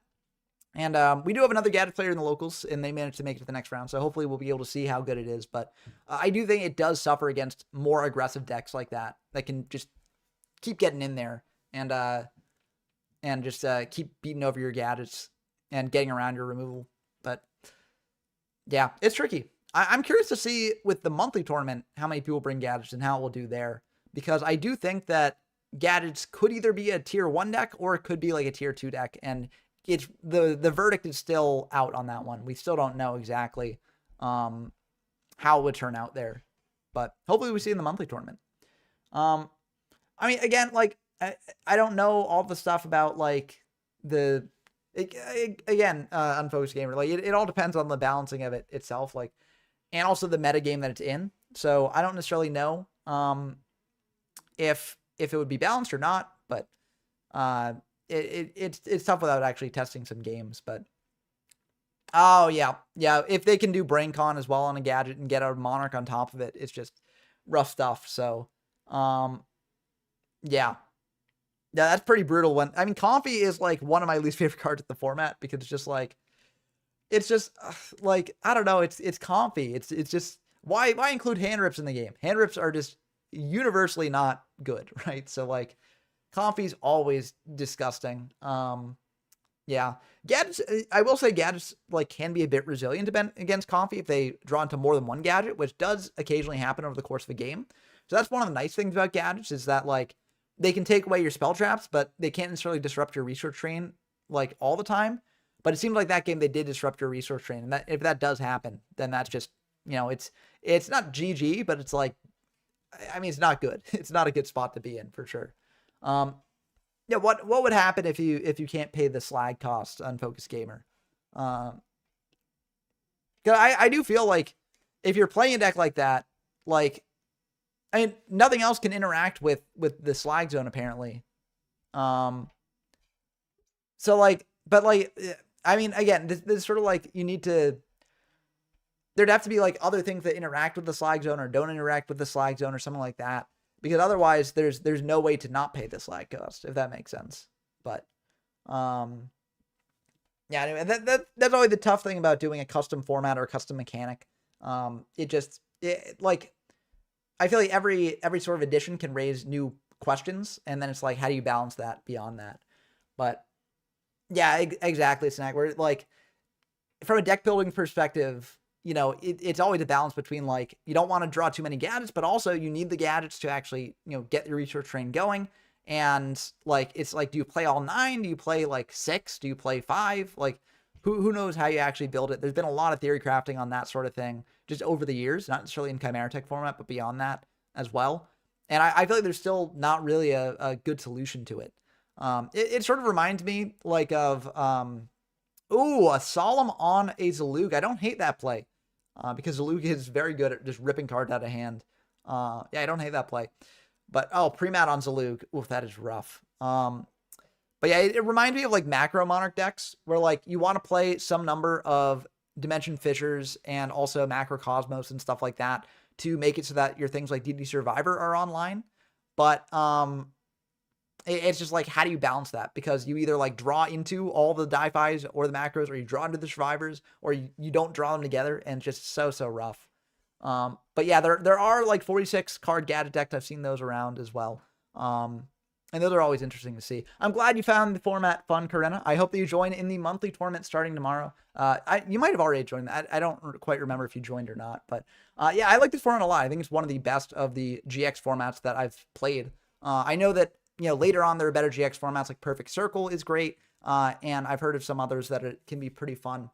And we do have another gadget player in the locals, and they managed to make it to the next round. So hopefully we'll be able to see how good it is. But I do think it does suffer against more aggressive decks like that can just keep getting in there and just keep beating over your gadgets and getting around your removal. But yeah, it's tricky. I'm curious to see with the monthly tournament how many people bring gadgets and how it will do there, because I do think that gadgets could either be a tier 1 deck or it could be like a tier 2 deck, and it's the verdict is still out on that one. We still don't know exactly how it would turn out there, but hopefully we see in the monthly tournament. I mean, again, like I don't know all the stuff about like Unfocused Gamer. Like it all depends on the balancing of it itself, like, and also the meta game that it's in. So I don't necessarily know if it would be balanced or not, but it's tough without actually testing some games. But oh yeah, if they can do BrainCon as well on a gadget and get a Monarch on top of it, it's just rough stuff. So yeah, that's pretty brutal. When I mean, Comfy is like one of my least favorite cards at the format, because it's just like I don't know, it's Comfy. It's just why include hand rips in the game? Hand rips are just universally not good, right? So like Comfy's always disgusting. Yeah, gadgets, I will say gadgets like can be a bit resilient against Comfy if they draw into more than one gadget, which does occasionally happen over the course of a game. So that's one of the nice things about gadgets, is that like they can take away your spell traps, but they can't necessarily disrupt your research train like all the time. But it seemed like that game they did disrupt your research train, and that if that does happen, then that's just, you know, it's not GG, but it's like, I mean, it's not good. It's not a good spot to be in for sure. Yeah, what would happen if you can't pay the slag cost on Focus Gamer? Cause I do feel like if you're playing a deck like that, like, I mean, nothing else can interact with the slag zone apparently. So like, but like, I mean, again, this is sort of like there'd have to be like other things that interact with the slag zone or don't interact with the slag zone or something like that. Because otherwise there's no way to not pay the slag cost, if that makes sense. But, yeah, anyway, that's always the tough thing about doing a custom format or a custom mechanic. Like, I feel like every sort of edition can raise new questions, and then it's like, how do you balance that beyond that? But yeah, exactly, Snack. Where like, from a deck building perspective, you know, it's always a balance between like, you don't want to draw too many gadgets, but also you need the gadgets to actually, you know, get your research train going. And like, it's like, do you play all 9? Do you play like 6? Do you play 5? Like, who knows how you actually build it? There's been a lot of theory crafting on that sort of thing just over the years, not necessarily in Chimeratech format, but beyond that as well. And I feel like there's still not really a good solution to it. It sort of reminds me like of, a Solemn on a Zalug. I don't hate that play. Because Zalug is very good at just ripping cards out of hand. Yeah, I don't hate that play. But, pre-mat on Zalug. Oof, that is rough. But yeah, it reminds me of like macro Monarch decks where like you want to play some number of dimension fissures and also macrocosmos and stuff like that to make it so that your things like DD Survivor are online. But it's just like, how do you balance that? Because you either like draw into all the DiFis or the macros, or you draw into the survivors, or you don't draw them together, and it's just so rough. But yeah, there are like 46 card gadget decks. I've seen those around as well. And those are always interesting to see. I'm glad you found the format fun, Corinna. I hope that you join in the monthly tournament starting tomorrow. You might have already joined that. I don't quite remember if you joined or not. But yeah, I like this format a lot. I think it's one of the best of the GX formats that I've played. I know that, you know, later on there are better GX formats, like Perfect Circle is great. And I've heard of some others that can be pretty fun.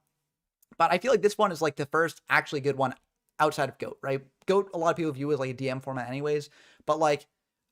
But I feel like this one is like the first actually good one outside of GOAT, right? GOAT, a lot of people view as like a DM format anyways. But like,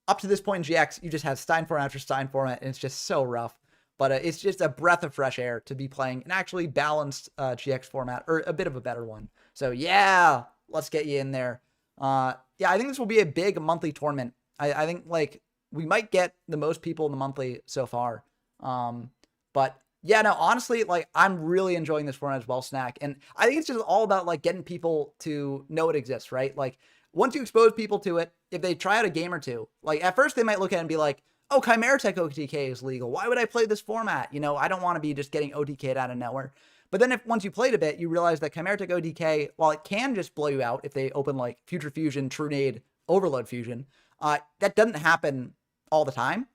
up to this point in GX, you just have Stein format after Stein format, and it's just so rough. But it's just a breath of fresh air to be playing an actually balanced GX format, or a bit of a better one. So yeah, let's get you in there. Yeah, I think this will be a big monthly tournament. I think like we might get the most people in the monthly so far. But yeah, no, honestly, like I'm really enjoying this format as well, Snack. And I think it's just all about like getting people to know it exists, right? Like, once you expose people to it, if they try out a game or two, like at first they might look at it and be like, oh, Chimeratech OTK is legal. Why would I play this format? You know, I don't want to be just getting OTK'd out of nowhere. But then once you played a bit, you realize that Chimeratech OTK, while it can just blow you out if they open like Future Fusion, True Nade, Overload Fusion, that doesn't happen all the time.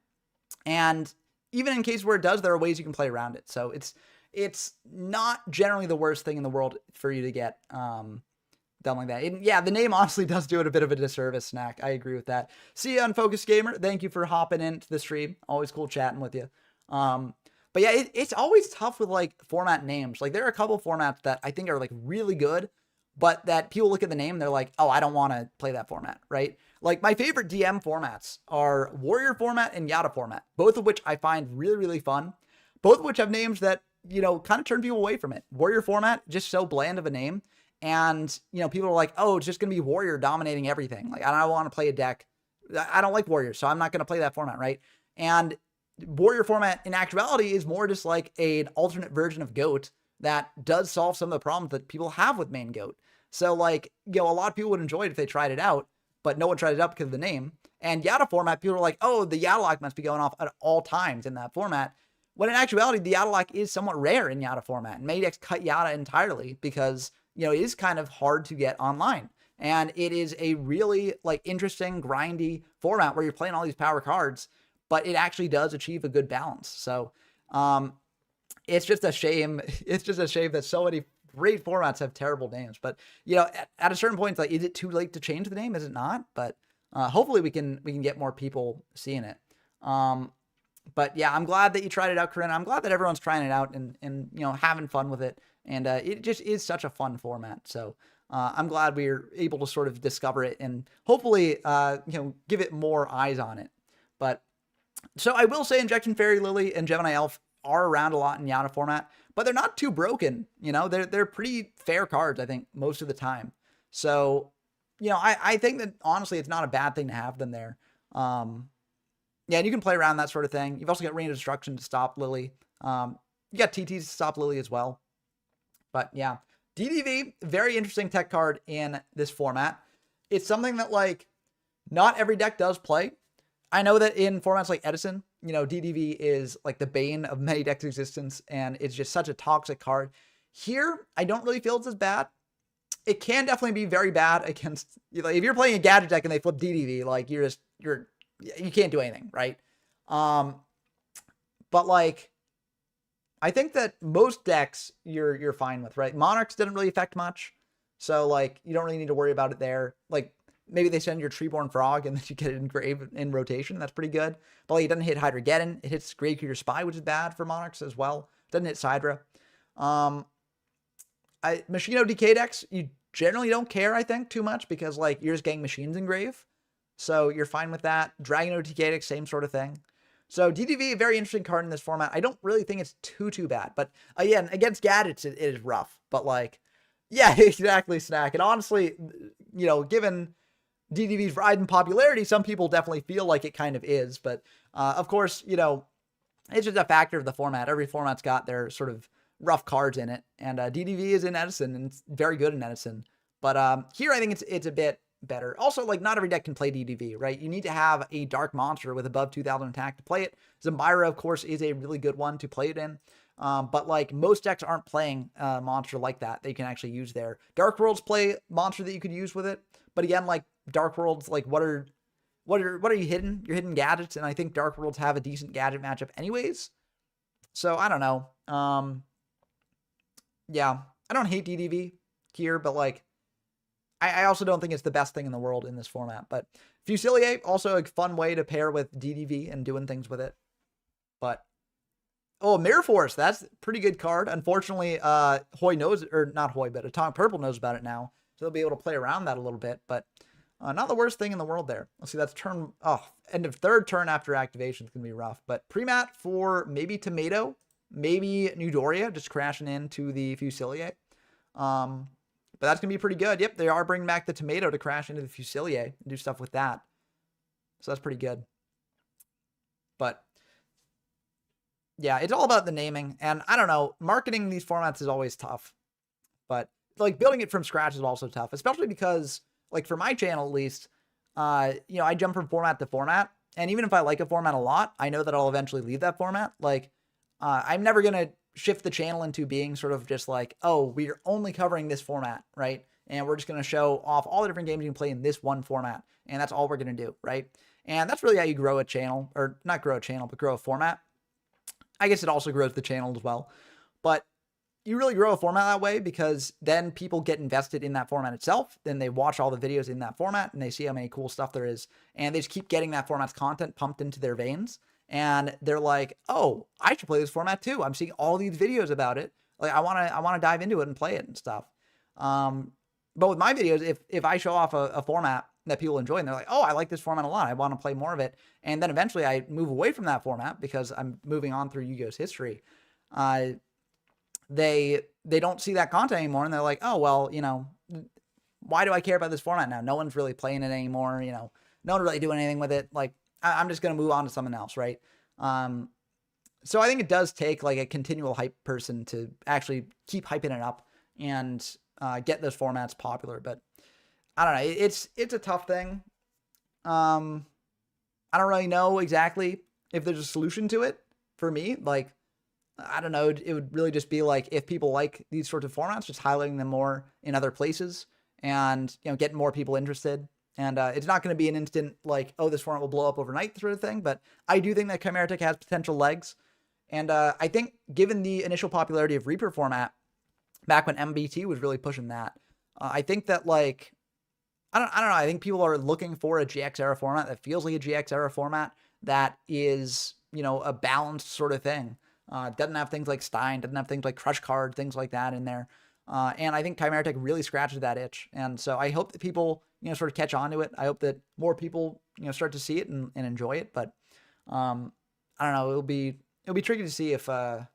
And even in cases where it does, there are ways you can play around it. So it's not generally the worst thing in the world for you to get done like that. And yeah, the name honestly does do it a bit of a disservice, Snack. I agree with that. See you, Unfocused Gamer. Thank you for hopping into the stream. Always cool chatting with you. But yeah, it's always tough with like format names. Like there are a couple formats that I think are like really good, but that people look at the name, they're like, oh, I don't want to play that format, right? Like my favorite DM formats are Warrior format and Yada format, both of which I find really fun. Both of which have names that, you know, kind of turn people away from it. Warrior format, just so bland of a name. And, you know, people are like, oh, it's just going to be Warrior dominating everything. Like, I don't want to play a deck. I don't like Warriors, so I'm not going to play that format, right? And Warrior format, in actuality, is more just like an alternate version of GOAT that does solve some of the problems that people have with main GOAT. So, like, you know, a lot of people would enjoy it if they tried it out, but no one tried it out because of the name. And Yada format, people are like, oh, the Yada lock must be going off at all times in that format. When in actuality, the Yada lock is somewhat rare in Yada format. And many decks cut Yada entirely because, you know, it is kind of hard to get online. And it is a really like interesting, grindy format where you're playing all these power cards, but it actually does achieve a good balance. So it's just a shame. It's just a shame that so many great formats have terrible names. But, you know, at a certain point, it's like, is it too late to change the name? Is it not? But hopefully we can get more people seeing it. But yeah, I'm glad that you tried it out, Corinna. I'm glad that everyone's trying it out and you know, having fun with it. And it just is such a fun format. So I'm glad we were able to sort of discover it and hopefully, you know, give it more eyes on it. But so I will say Injection Fairy Lily and Gemini Elf are around a lot in Yada format, but they're not too broken. You know, they're pretty fair cards, I think, most of the time. So, you know, I think that honestly, it's not a bad thing to have them there. Yeah, and you can play around that sort of thing. You've also got Rain of Destruction to stop Lily. You got TTs to stop Lily as well. But yeah, DDV, very interesting tech card in this format. It's something that like not every deck does play. I know that in formats like Edison, you know, DDV is like the bane of many decks' existence, and it's just such a toxic card. Here, I don't really feel it's as bad. It can definitely be very bad against, you know, if you're playing a gadget deck and they flip DDV, like you can't do anything, right? But like, I think that most decks you're fine with, right? Monarchs didn't really affect much. So like, you don't really need to worry about it there. Like maybe they send your Treeborn Frog and then you get it engraved in rotation. That's pretty good. But like, it doesn't hit Hydrogeddon. It hits Gravekeeper Spy, which is bad for Monarchs as well. It doesn't hit Sidra. Machino DK decks, you generally don't care, I think, too much because like you're just getting machines engrave. So you're fine with that. Dragon OTK decks, same sort of thing. So DDV, a very interesting card in this format. I don't really think it's too bad. But again, against gadgets, it is rough. But like, yeah, exactly, Snack. And honestly, you know, given DDV's rise in popularity, some people definitely feel like it kind of is. But of course, you know, it's just a factor of the format. Every format's got their sort of rough cards in it. And DDV is in Edison, and it's very good in Edison. But here I think it's a bit better. Also, like, not every deck can play DDV, right? You need to have a dark monster with above 2,000 attack to play it. Zambira, of course, is a really good one to play it in. But like, most decks aren't playing a monster like that you can actually use there. Dark Worlds play monster that you could use with it. But again, like, Dark Worlds, like, what are you hitting? You're hitting gadgets, and I think Dark Worlds have a decent gadget matchup anyways. So I don't know. Yeah, I don't hate DDV here, but like, I also don't think it's the best thing in the world in this format. But Fusilier, also a fun way to pair with DDV and doing things with it. But oh, Mirror Force, that's a pretty good card. Unfortunately, Hoy knows, or not Hoy, but Atomic Purple knows about it now, so they'll be able to play around that a little bit. But not the worst thing in the world there. Let's see, that's end of third turn after activation is going to be rough. But pre-mat for maybe Tomato, maybe Newdoria, just crashing into the Fusilier. But that's going to be pretty good. Yep, they are bringing back the Tomato to crash into the Fusilier and do stuff with that. So that's pretty good. But yeah, it's all about the naming. And I don't know, marketing these formats is always tough. But like, building it from scratch is also tough, especially because, like, for my channel at least, you know, I jump from format to format. And even if I like a format a lot, I know that I'll eventually leave that format. Like, I'm never going to shift the channel into being sort of just like, oh, we're only covering this format, right? And we're just going to show off all the different games you can play in this one format. And that's all we're going to do, right? And that's really how you grow a channel, or not grow a channel, but grow a format. I guess it also grows the channel as well. But you really grow a format that way because then people get invested in that format itself. Then they watch all the videos in that format and they see how many cool stuff there is. And they just keep getting that format's content pumped into their veins. And they're like, oh, I should play this format too. I'm seeing all these videos about it. Like, I want to dive into it and play it and stuff. But with my videos, if I show off a format that people enjoy and they're like, oh, I like this format a lot, I want to play more of it. And then eventually I move away from that format because I'm moving on through Yu-Gi-Oh's history. They don't see that content anymore. And they're like, oh, well, you know, why do I care about this format now? No one's really playing it anymore. You know, no one's really doing anything with it. Like, I'm just going to move on to something else, right? So I think it does take like a continual hype person to actually keep hyping it up and get those formats popular. But I don't know. It's a tough thing. I don't really know exactly if there's a solution to it for me. Like, I don't know. It would really just be like, if people like these sorts of formats, just highlighting them more in other places and, you know, getting more people interested. And it's not going to be an instant, like, oh, this format will blow up overnight sort of thing. But I do think that Chimeratech has potential legs. And I think given the initial popularity of Reaper format, back when MBT was really pushing that, I think that, like, I don't know. I think people are looking for a GX era format that feels like a GX era format that is, you know, a balanced sort of thing. Doesn't have things like Stein, doesn't have things like Crush Card, things like that in there. And I think Chimeratech really scratches that itch. And so I hope that people, you know, sort of catch on to it. I hope that more people, you know, start to see it and enjoy it. But I don't know. It'll be tricky to see if, yeah,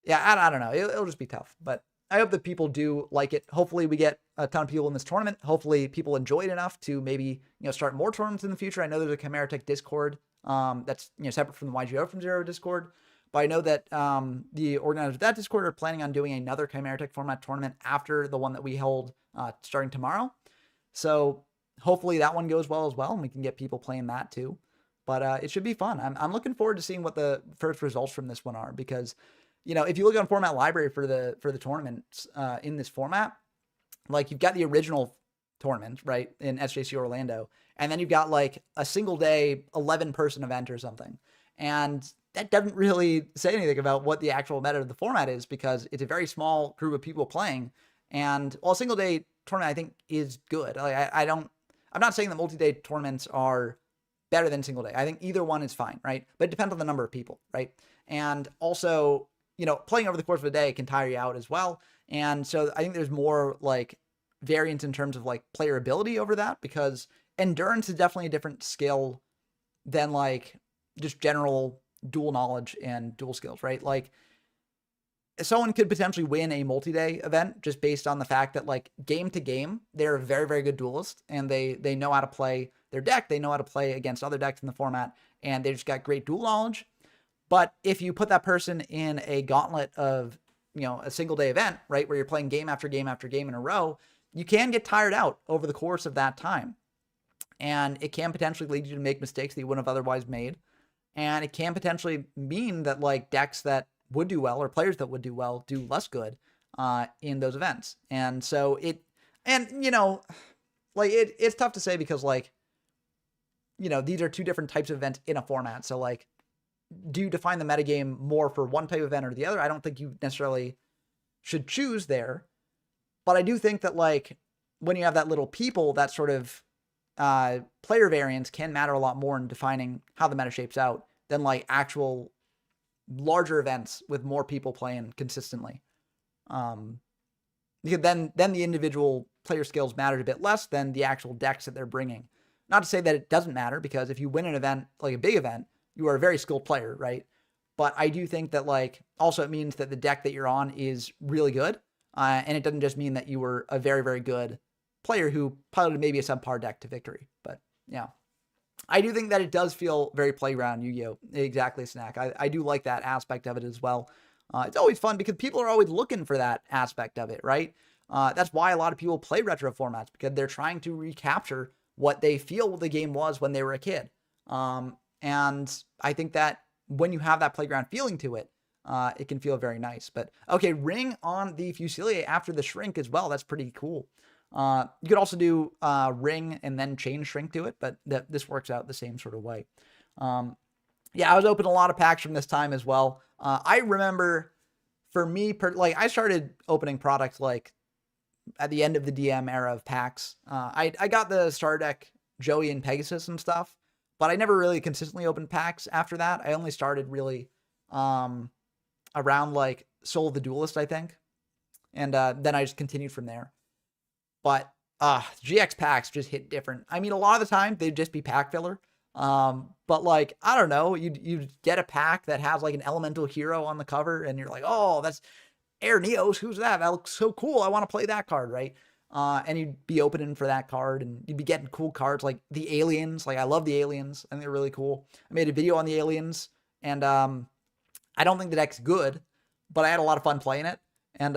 I don't know. It'll just be tough. But I hope that people do like it. Hopefully we get a ton of people in this tournament. Hopefully people enjoy it enough to maybe, you know, start more tournaments in the future. I know there's a Chimeratech Discord that's, you know, separate from the YGO from Zero Discord. But I know that the organizers of that Discord are planning on doing another Chimeratech format tournament after the one that we hold starting tomorrow. So hopefully that one goes well as well, and we can get people playing that too. But it should be fun. I'm looking forward to seeing what the first results from this one are, because, you know, if you look on Format Library for the tournaments in this format, like, you've got the original tournament, right, in SJC Orlando, and then you've got like a single day 11-person event or something. And that doesn't really say anything about what the actual meta of the format is, because it's a very small group of people playing. And while a single day tournament, I think, is good. Like, I'm not saying that multi-day tournaments are better than single day. I think either one is fine, right? But it depends on the number of people, right? And also, you know, playing over the course of a day can tire you out as well. And so I think there's more like variance in terms of like player ability over that, because endurance is definitely a different skill than like just general dual knowledge and dual skills, right? Like, someone could potentially win a multi-day event just based on the fact that, like, game to game, they're a very, very good duelist, and they know how to play their deck. They know how to play against other decks in the format, and they just got great duel knowledge. But if you put that person in a gauntlet of, a single day event, right, where you're playing game after game after game in a row, you can get tired out over the course of that time. And it can potentially lead you to make mistakes that you wouldn't have otherwise made. And it can potentially mean that like decks that would do well or players that would do well do less good in those events. And so it's tough to say because like, these are two different types of events in a format. So like, do you define the metagame more for one type of event or the other? I don't think you necessarily should choose there. But I do think that like when you have that little people, that sort of player variance can matter a lot more in defining how the meta shapes out than like actual larger events with more people playing consistently. Because then the individual player skills matter a bit less than the actual decks that they're bringing. Not to say that it doesn't matter, because if you win an event, like a big event, you are a very skilled player, right? But I do think that like also it means that the deck that you're on is really good. And it doesn't just mean that you were a very, very good player who piloted maybe a subpar deck to victory. But yeah, I do think that it does feel very playground Yu-Gi-Oh! Exactly, Snack. I do like that aspect of it as well. It's always fun because people are always looking for that aspect of it, right? That's why a lot of people play retro formats, because they're trying to recapture what they feel the game was when they were a kid. And I think that when you have that playground feeling to it, it can feel very nice. But okay, ring on the Fusilier after the shrink as well. That's pretty cool. You could also do ring and then chain shrink to it, but this works out the same sort of way. Yeah, I was opening a lot of packs from this time as well. I remember for me, I started opening products like at the end of the DM era of packs. I got the Star Deck Joey and Pegasus and stuff, but I never really consistently opened packs after that. I only started really around like Soul of the Duelist, I think. And then I just continued from there. But GX packs just hit different. I mean, a lot of the time they'd just be pack filler. But like, I don't know, you get a pack that has like an elemental hero on the cover and you're like, oh, that's Air Neos. Who's that? That looks so cool. I want to play that card, right? And you'd be opening for that card and you'd be getting cool cards like the aliens. Like I love the aliens. I think they're really cool. I made a video on the aliens and, I don't think the deck's good, but I had a lot of fun playing it. And,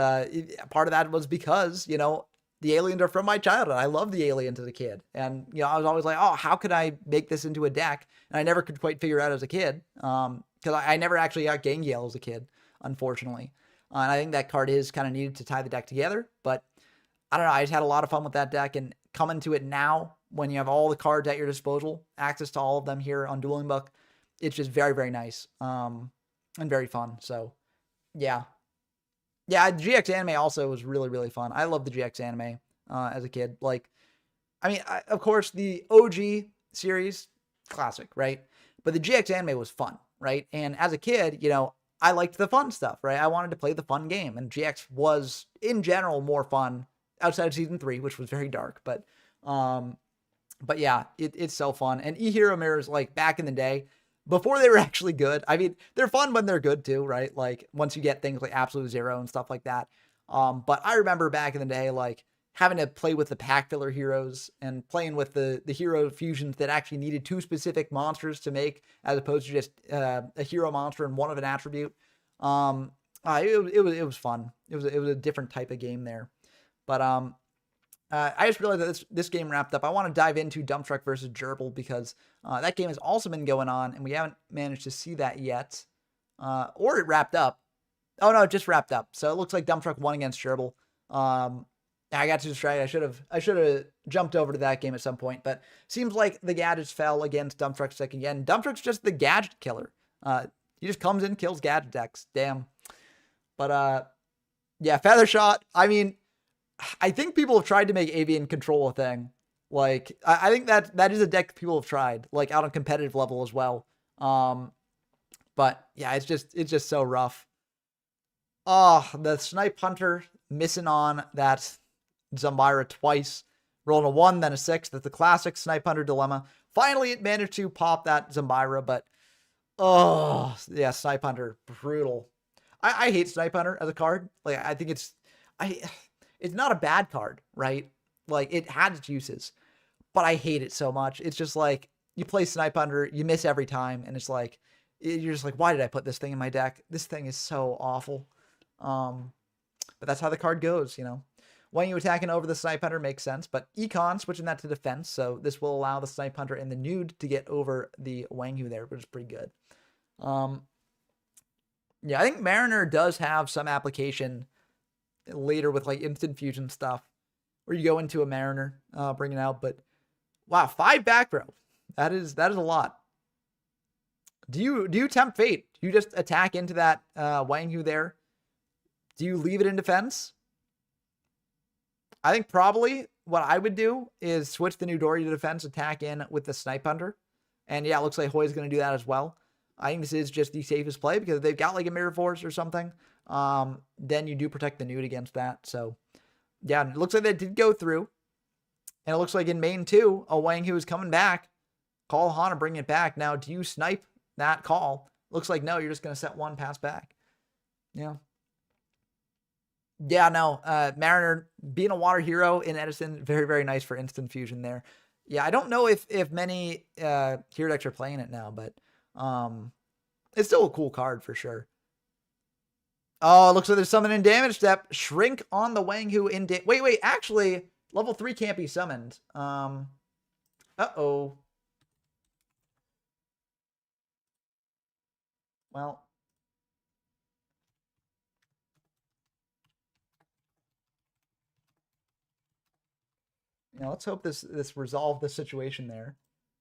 part of that was because, the aliens are from my childhood. I loved the aliens as a kid. And, I was always like, oh, how could I make this into a deck? And I never could quite figure it out as a kid. Because I never actually got Gangiel as a kid, unfortunately. And I think that card is kind of needed to tie the deck together. But I don't know. I just had a lot of fun with that deck. And coming to it now, when you have all the cards at your disposal, access to all of them here on Dueling Book, it's just very, very nice. And very fun. So, yeah. Yeah, GX anime also was really, really fun. I loved the GX anime as a kid. Like, I mean, of course, the OG series, classic, right? But the GX anime was fun, right? And as a kid, I liked the fun stuff, right? I wanted to play the fun game. And GX was, in general, more fun outside of Season 3, which was very dark. But yeah, it's so fun. And E-Hero mirrors, like, back in the day, before they were actually good. I mean, they're fun when they're good too, right? Like once you get things like Absolute Zero and stuff like that. But I remember back in the day, like having to play with the pack filler heroes and playing with the hero fusions that actually needed two specific monsters to make, as opposed to just a hero monster and one of an attribute. It was fun. It was a different type of game there. But I just realized that this game wrapped up. I want to dive into Dump Truck versus Gerbil because that game has also been going on, and we haven't managed to see that yet. Or it wrapped up. Oh, no, it just wrapped up. So it looks like Dump Truck won against Gerbil. I got too distracted. I should have jumped over to that game at some point, but seems like the gadgets fell against Dump Truck's deck again. Dump Truck's just the gadget killer. He just comes in, kills gadget decks. Damn. But yeah, Feather Shot. I mean, I think people have tried to make Avian Control a thing. Like, I think that is a deck people have tried, like out on competitive level as well. But yeah, it's just so rough. Oh, the Snipe Hunter missing on that Zambira twice, rolling a 1, then a 6. That's the classic Snipe Hunter dilemma. Finally, it managed to pop that Zambira, but oh yeah, Snipe Hunter, brutal. I hate Snipe Hunter as a card. Like, I think it's not a bad card, right? Like, it had its uses, but I hate it so much. It's just like, you play Snipe Hunter, you miss every time, and it's like, you're just like, why did I put this thing in my deck? This thing is so awful. But that's how the card goes, you know. When you attacking over the Snipe Hunter makes sense, but Econ switching that to defense, so this will allow the Snipe Hunter and the Nude to get over the Wanghu there, which is pretty good. Yeah, I think Mariner does have some application later with like instant fusion stuff, where you go into a Mariner, bring it out. But wow, 5 back row, that is a lot. Do you tempt fate? Do you just attack into that Wanghu there? Do you leave it in defense? I think probably what I would do is switch the Newdoria to defense, attack in with the Snipe Hunter. And yeah, it looks like Hoy's going to do that as well. I think this is just the safest play because if they've got like a Mirror Force or something, then you do protect the Nude against that. So yeah, it looks like that did go through. And it looks like in main 2, a Wanghu is coming back. Call Hana, bring it back. Now, do you snipe that call? Looks like no, you're just going to set 1 pass back. Yeah. Yeah, no, Mariner being a water hero in Edison, very, very nice for instant fusion there. Yeah, I don't know if many hero decks are playing it now, but it's still a cool card for sure. Oh, it looks like there's something in damage step. Shrink on the Wanghu in wait, actually, level 3 can't be summoned. Uh-oh. Well. You know, let's hope this resolved the situation there.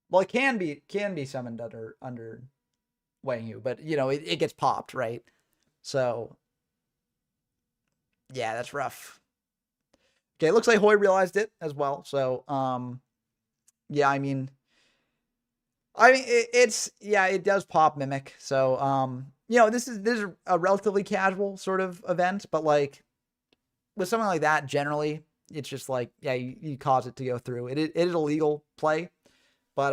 Well, it can be summoned under Wanghu, but you know, it gets popped, right? So yeah, that's rough. Okay, it looks like Hoy realized it as well. So yeah, I mean it does pop Mimic. So you know, this is a relatively casual sort of event, but like with something like that, generally it's just like, yeah, you cause it to go through. It is a legal play, but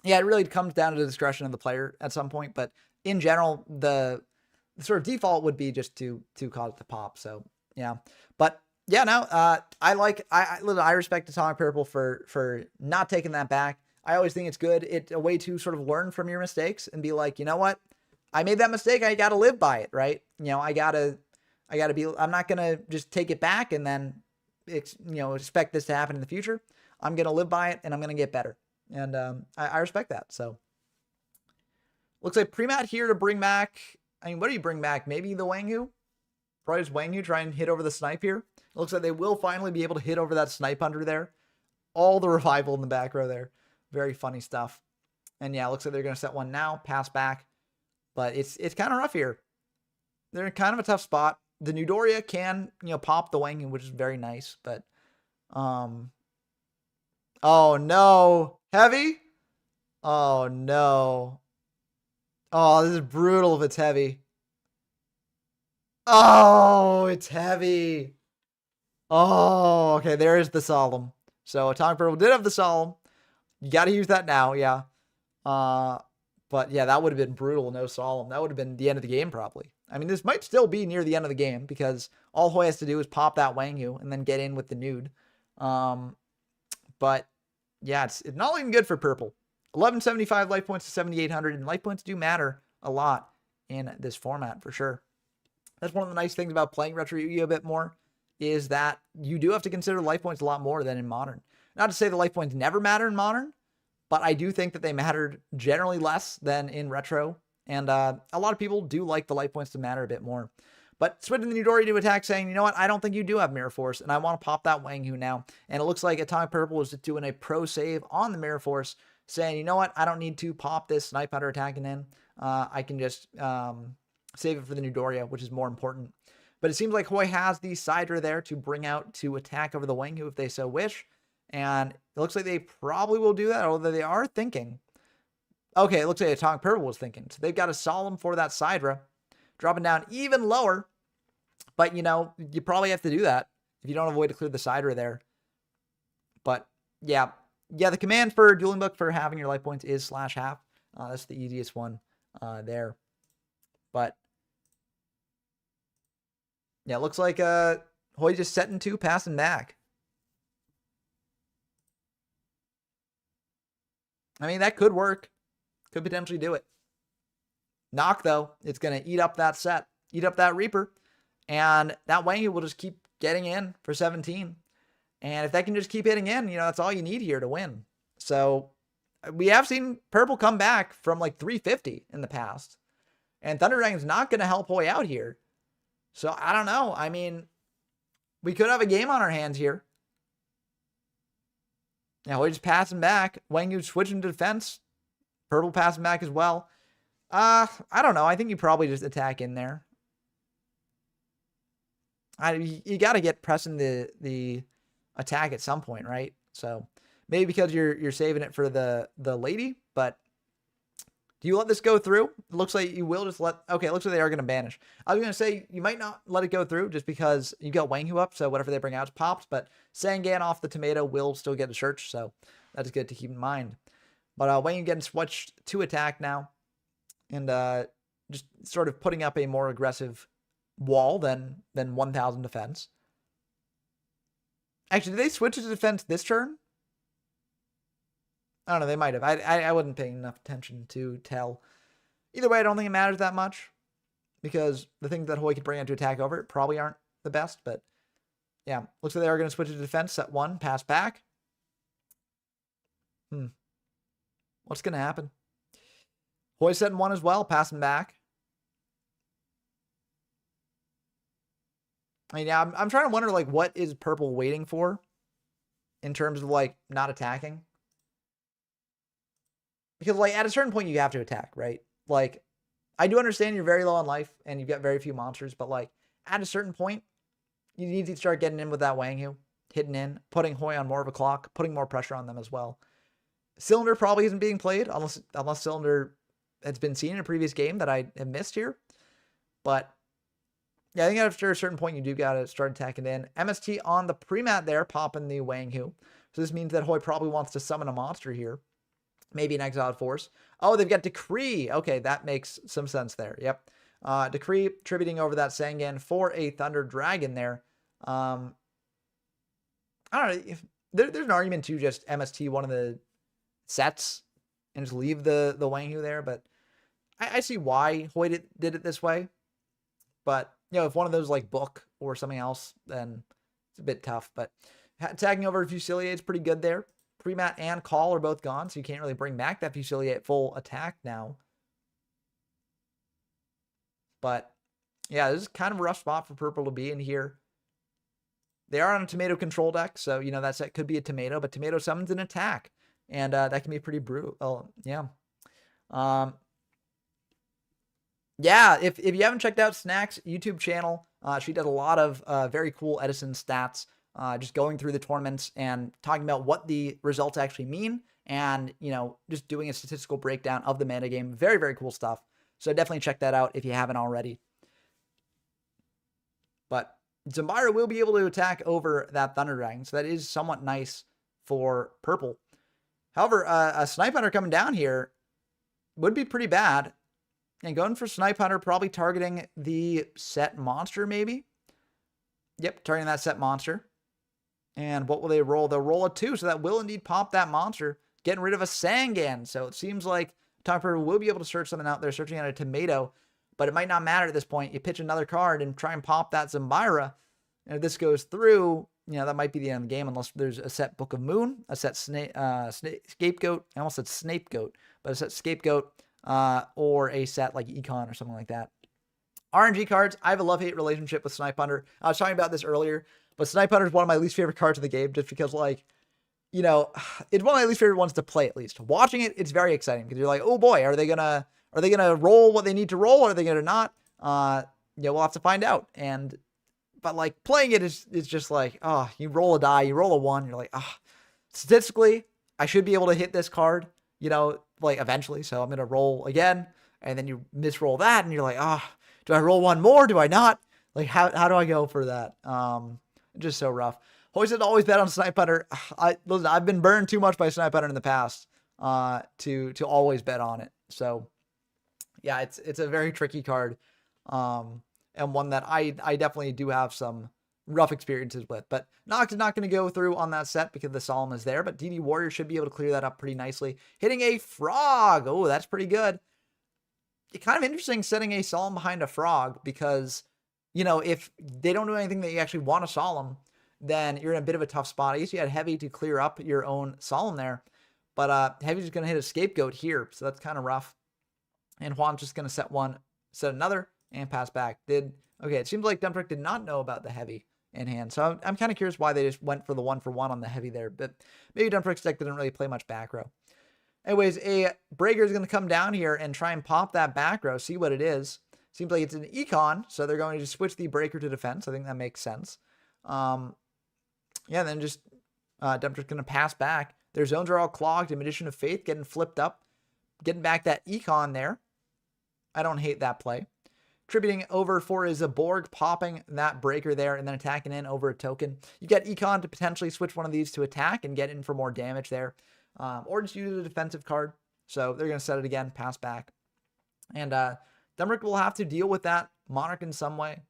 yeah, it really comes down to the discretion of the player at some point. But in general, the sort of default would be just to cause it to pop. So yeah, but yeah, no, I respect Atomic Purple for not taking that back. I always think it's good. It's a way to sort of learn from your mistakes and be like, you know what, I made that mistake. I got to live by it, right? You know, I gotta be. I'm not gonna just take it back and then expect this to happen in the future. I'm going to live by it and I'm going to get better. And I respect that. So looks like Premat here to bring back. I mean, what do you bring back? Maybe the Wanghu? Probably just Wanghu try and hit over the Snipe here. It looks like they will finally be able to hit over that Snipe under there. All the revival in the back row there. Very funny stuff. And yeah, it looks like they're going to set 1 now, pass back. But it's kind of rough here. They're in kind of a tough spot. The Newdoria can, pop the Wanghu, which is very nice, but, oh no, heavy? Oh no. Oh, this is brutal if it's heavy. Oh, it's heavy. Oh, okay, there is the Solemn. So Atomic Purple did have the Solemn. You got to use that now, yeah. But yeah, that would have been brutal, no Solemn. That would have been the end of the game, probably. I mean, this might still be near the end of the game because all Hoy has to do is pop that Wanghu and then get in with the Nude. But yeah, it's not looking good for purple. 1175 life points to 7,800, and life points do matter a lot in this format for sure. That's one of the nice things about playing Retro Yu-Gi-Oh! A bit more, is that you do have to consider life points a lot more than in Modern. Not to say the life points never matter in Modern, but I do think that they mattered generally less than in Retro. And a lot of people do like the life points to matter a bit more. But switching the Newdoria to attack, saying, you know what, I don't think you do have Mirror Force, and I want to pop that Wanghu now. And it looks like Atomic Purple is just doing a pro save on the Mirror Force, saying, you know what, I don't need to pop this Snipe Hunter attacking in. I can just save it for the Newdoria, which is more important. But it seems like Hoy has the Sidra there to bring out to attack over the Wanghu if they so wish. And it looks like they probably will do that, although they are thinking. Okay, it looks like Atomic Purple was thinking. So they've got a Solemn for that Sidra, dropping down even lower. But, you probably have to do that if you don't have a way to clear the Sidra there. But, yeah, the command for Dueling Book for having your life points is /half. That's the easiest one there. But, yeah, it looks like Hoy just setting 2, passing back. I mean, that could work. Could potentially do it. Knock, though, it's going to eat up that set, eat up that Reaper, and that Wang will just keep getting in for 17. And if that can just keep hitting in, that's all you need here to win. So we have seen purple come back from like 350 in the past. And Thunder Dragon's not going to help Hoy out here. So I don't know. I mean, we could have a game on our hands here. Now Hoy just passing back. Wang Yu switching to defense. Purple passing back as well. I don't know. I think you probably just attack in there. You got to get pressing the attack at some point, right? So maybe because you're saving it for the lady, but do you let this go through? It looks like you will just let... Okay, it looks like they are going to banish. I was going to say, you might not let it go through just because you got Wang Hu up, so whatever they bring out is popped, but Sangan off the tomato will still get a search, so that's good to keep in mind. But Wang Hu getting switched to attack now, and just sort of putting up a more aggressive wall than 1,000 defense. Actually, did they switch to defense this turn? I don't know. They might have. I wasn't paying enough attention to tell. Either way, I don't think it matters that much because the things that Hoy could bring out to attack over it probably aren't the best. But yeah, looks like they are going to switch to defense. Set 1, pass back. What's going to happen? Hoy setting 1 as well, passing back. I mean, yeah, I'm trying to wonder, like, what is purple waiting for in terms of, like, not attacking? Because, like, at a certain point, you have to attack, right? Like, I do understand you're very low on life and you've got very few monsters, but, like, at a certain point, you need to start getting in with that Wang Hu, hitting in, putting Hoy on more of a clock, putting more pressure on them as well. Cylinder probably isn't being played, unless Cylinder has been seen in a previous game that I have missed here. But yeah, I think after a certain point, you do got to start attacking in. MST on the pre-mat there, popping the Wang Hu. So this means that Hoy probably wants to summon a monster here. Maybe an Exiled Force. Oh, they've got Decree. Okay, that makes some sense there. Yep. Decree tributing over that Sangan for a Thunder Dragon there. I don't know. There's an argument to just MST one of the sets and just leave the Wang Hu there, but I see why Hoy did it this way. But, if one of those like Book or something else, then it's a bit tough. But tagging over Fusilier is pretty good there. Pre-mat and Call are both gone, so you can't really bring back that Fusilier at full attack now. But, yeah, this is kind of a rough spot for purple to be in here. They are on a tomato control deck, so, that set could be a tomato, but tomato summons an attack. And that can be pretty brutal. Oh, yeah. Yeah, if you haven't checked out Snack's YouTube channel, she does a lot of very cool Edison stats, just going through the tournaments and talking about what the results actually mean and, just doing a statistical breakdown of the metagame. Very, very cool stuff. So definitely check that out if you haven't already. But Zambira will be able to attack over that Thunder Dragon, so that is somewhat nice for purple. However, a Snipe Hunter coming down here would be pretty bad. And going for Snipe Hunter, probably targeting the set monster, maybe. Yep, targeting that set monster. And what will they roll? They'll roll a 2, so that will indeed pop that monster, getting rid of a Sangan. So it seems like Topper will be able to search something out there, searching out a tomato, but it might not matter at this point. You pitch another card and try and pop that Zambira. And if this goes through, that might be the end of the game unless there's a set Book of Moon, a set Scapegoat. I almost said Snapegoat, but a set Scapegoat, or a set like Econ or something like that. RNG cards, I have a love-hate relationship with Snipe Hunter. I was talking about this earlier, but Snipe Hunter is one of my least favorite cards in the game just because, like, it's one of my least favorite ones to play, at least. Watching it, it's very exciting because you're like, oh boy, are they gonna roll what they need to roll, or are they gonna not? We'll have to find out. But like playing it is just like, oh, you roll a die, you roll a 1, you're like, statistically, I should be able to hit this card, like eventually. So I'm going to roll again, and then you misroll that, and you're like, do I roll 1 more? Do I not? Like, how do I go for that? Just so rough. Hoy said always bet on Snipe Hunter. Listen, I've been burned too much by Snipe Hunter in the past, to always bet on it. So yeah, it's a very tricky card. And one that I definitely do have some rough experiences with. But Nox is not going to go through on that set because the Solemn is there. But DD Warrior should be able to clear that up pretty nicely. Hitting a Frog. Oh, that's pretty good. kind of interesting setting a solemn behind a frog because, you know, if they don't do anything that you actually want to solemn, then you're in a bit of a tough spot. I guess you had Heavy to clear up your own solemn there, but Heavy's going to hit a scapegoat here, so that's kind of rough. And Juan's just going to set one, set another, and pass back. Okay, it seems like Dump Truck did not know about the Heavy in hand, so I'm kind of curious why they just went for the 1-for-1 on the Heavy there, but maybe Dump Truck's deck didn't really play much back row. Anyways, a Breaker is going to come down here and try and pop that back row, see what it is. Seems like it's an Econ, so they're going to just switch the Breaker to defense. I think that makes sense. Yeah, then just Dump Truck's going to pass back. Their zones are all clogged. A Magician of Faith getting flipped up. Getting back that Econ there. I don't hate that play. Tributing over for is a Borg, popping that Breaker there and then attacking in over a token. You get Econ to potentially switch one of these to attack and get in for more damage there. Or just use a defensive card. So they're going to set it again, pass back. And Dumbrick will have to deal with that Monarch in some way.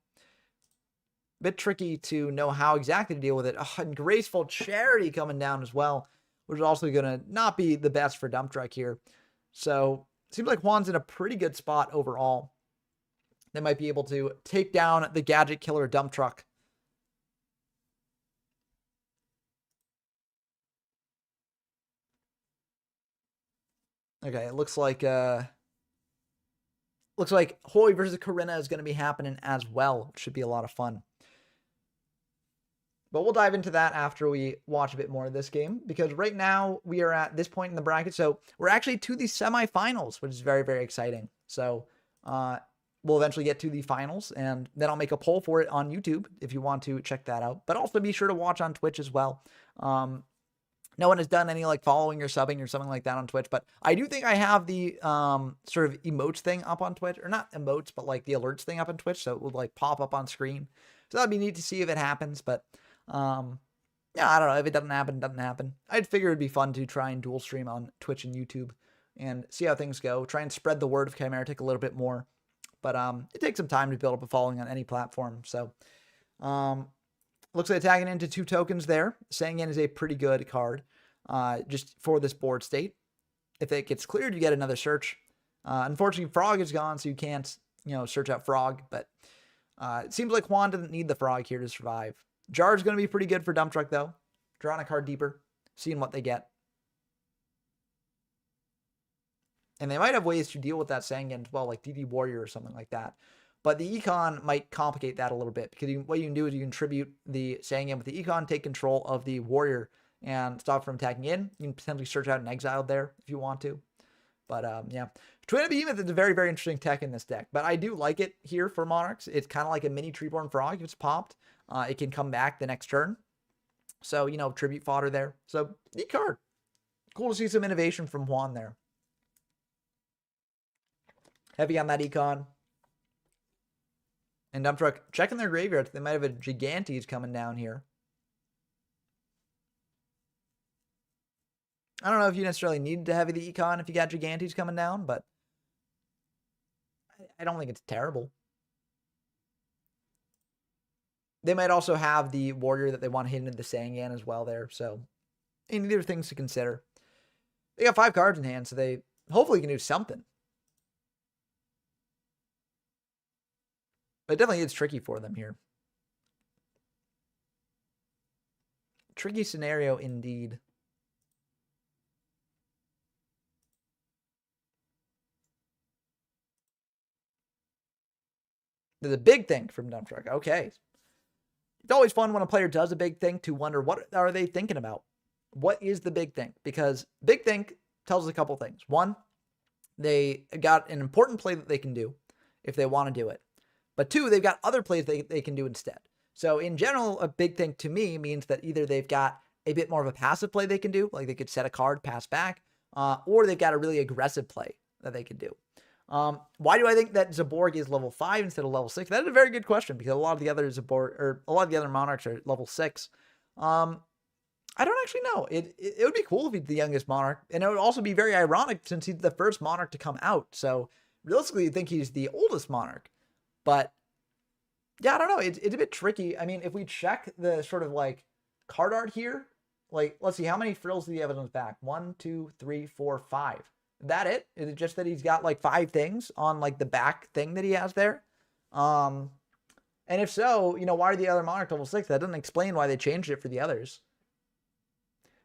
Bit tricky to know how exactly to deal with it. And Graceful Charity coming down as well, which is also going to not be the best for Dump Truck here. So seems like Juan's in a pretty good spot overall. They might be able to take down the Gadget Killer Dump Truck. Okay, it looks like Hoy versus Corinna is going to be happening as well, which should be a lot of fun. But we'll dive into that after we watch a bit more of this game, because right now we are at this point in the bracket. So we're actually to the semifinals, which is very, very exciting. So we'll eventually get to the finals, and then I'll make a poll for it on YouTube if you want to check that out. But also be sure to watch on Twitch as well. No one has done any like following or subbing or something like that on Twitch, but I do think I have the sort of emotes thing up on Twitch, or not emotes, but like the alerts thing up on Twitch, so it will like pop up on screen. So that'd be neat to see if it happens, but yeah, I don't know. If it doesn't happen, it doesn't happen. I'd figure it'd be fun to try and dual stream on Twitch and YouTube and see how things go. Try and spread the word of Chimeratech a little bit more, but it takes some time to build up a following on any platform. So looks like attacking into 2 tokens there. Sangan is a pretty good card just for this board state. If it gets cleared, you get another search. Unfortunately, Frog is gone, so you can't, search out Frog. But it seems like Juan doesn't need the Frog here to survive. Jar is going to be pretty good for Dump Truck, though. Drawing a card deeper, seeing what they get. And they might have ways to deal with that Sangan as well, like DD Warrior or something like that. But the Econ might complicate that a little bit, because what you can do is you can tribute the Sangan with the Econ, take control of the Warrior, and stop from attacking in. You can potentially search out an Exiled there if you want to. But yeah, Twin Behemoth is a very, very interesting tech in this deck. But I do like it here for Monarchs. It's kind of like a mini Treeborn Frog. If it's popped, it can come back the next turn. So, tribute fodder there. So, neat card. Cool to see some innovation from Juan there. Heavy on that Econ. And Dump Truck checking their graveyards. They might have a Gigantes coming down here. I don't know if you necessarily need to heavy the Econ if you got Gigantes coming down, but I don't think it's terrible. They might also have the Warrior that they want to hit into the Sangan as well there. So, these are things to consider. They got 5 cards in hand, so they hopefully can do something. But it definitely is tricky for them here. Tricky scenario indeed. There's a big thing from Dump Truck. Okay. It's always fun when a player does a big thing to wonder, what are they thinking about? What is the big thing? Because big think tells us a couple things. One, they got an important play that they can do if they want to do it. But 2, they've got other plays they can do instead. So in general, a big thing to me means that either they've got a bit more of a passive play they can do, like they could set a card, pass back, or they've got a really aggressive play that they can do. Why do I think that Zaborg is level 5 instead of level 6? That is a very good question, because a lot of the other Zaborg, or a lot of the other Monarchs are level 6. I don't actually know. It would be cool if he's the youngest Monarch, and it would also be very ironic since he's the first Monarch to come out. So realistically, you think he's the oldest Monarch. But yeah, I don't know. It's a bit tricky. I mean, if we check the sort of like card art here, like, let's see, how many frills do you have on his back? 1, 2, 3, 4, 5. that it? Is it just that he's got like 5 things on like the back thing that he has there? And if so, why are the other Monarch level 6? That doesn't explain why they changed it for the others.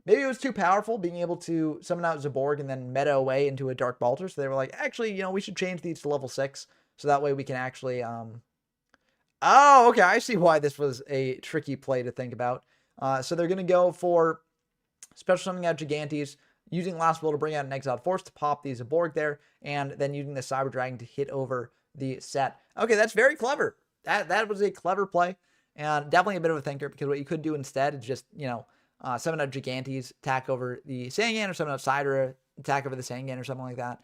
Maybe it was too powerful being able to summon out Zaborg and then meta away into a Dark Balter. So they were like, actually, we should change these to level 6. So that way we can actually... Oh, okay. I see why this was a tricky play to think about. So they're going to go for special summoning out Gigantes, using Last Will to bring out an Exiled Force to pop the Zaborg there, and then using the Cyber Dragon to hit over the set. Okay, that's very clever. That was a clever play, and definitely a bit of a thinker, because what you could do instead is just, summon out Gigantes, attack over the Sangan, or summon out Sidra, attack over the Sangan, or something like that.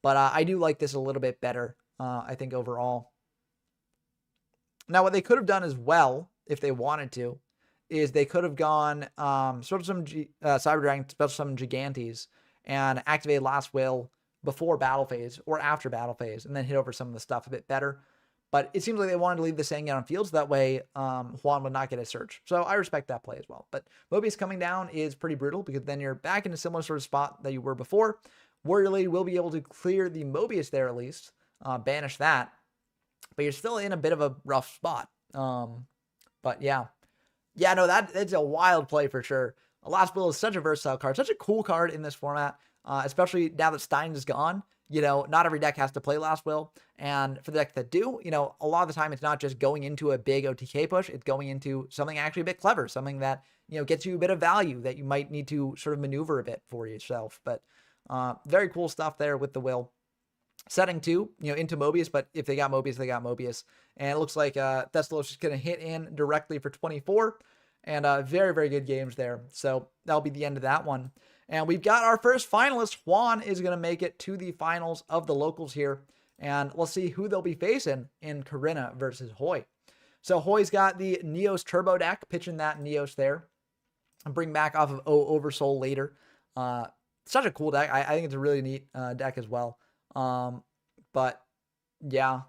But I do like this a little bit better, I think, overall. Now, what they could have done as well, if they wanted to, is they could have gone special summon Cyber Dragon, special summon Gigantes, and activate Last Will before battle phase or after battle phase, and then hit over some of the stuff a bit better. But it seems like they wanted to leave the Sangan on field, so that way Juan would not get a search. So I respect that play as well. But Mobius coming down is pretty brutal, because then you're back in a similar sort of spot that you were before. Warrior Lady will be able to clear the Mobius there at least, banish that. But you're still in a bit of a rough spot. But yeah. Yeah, no, that's a wild play for sure. Last Will is such a versatile card, such a cool card in this format, especially now that Stein is gone. Not every deck has to play Last Will. And for the decks that do, a lot of the time it's not just going into a big OTK push. It's going into something actually a bit clever, something that, gets you a bit of value that you might need to sort of maneuver a bit for yourself. But very cool stuff there with the Will. Setting 2, into Mobius, but if they got Mobius, they got Mobius. And it looks like Thessalos is going to hit in directly for 24. And very, very good games there. So that'll be the end of that one. And we've got our first finalist. Juan is going to make it to the finals of the locals here. And we'll see who they'll be facing in Corinna versus Hoy. So Hoy's got the Neos Turbo deck, pitching that Neos there. And bring back off of Oversoul later. Such a cool deck. I think it's a really neat deck as well. But yeah.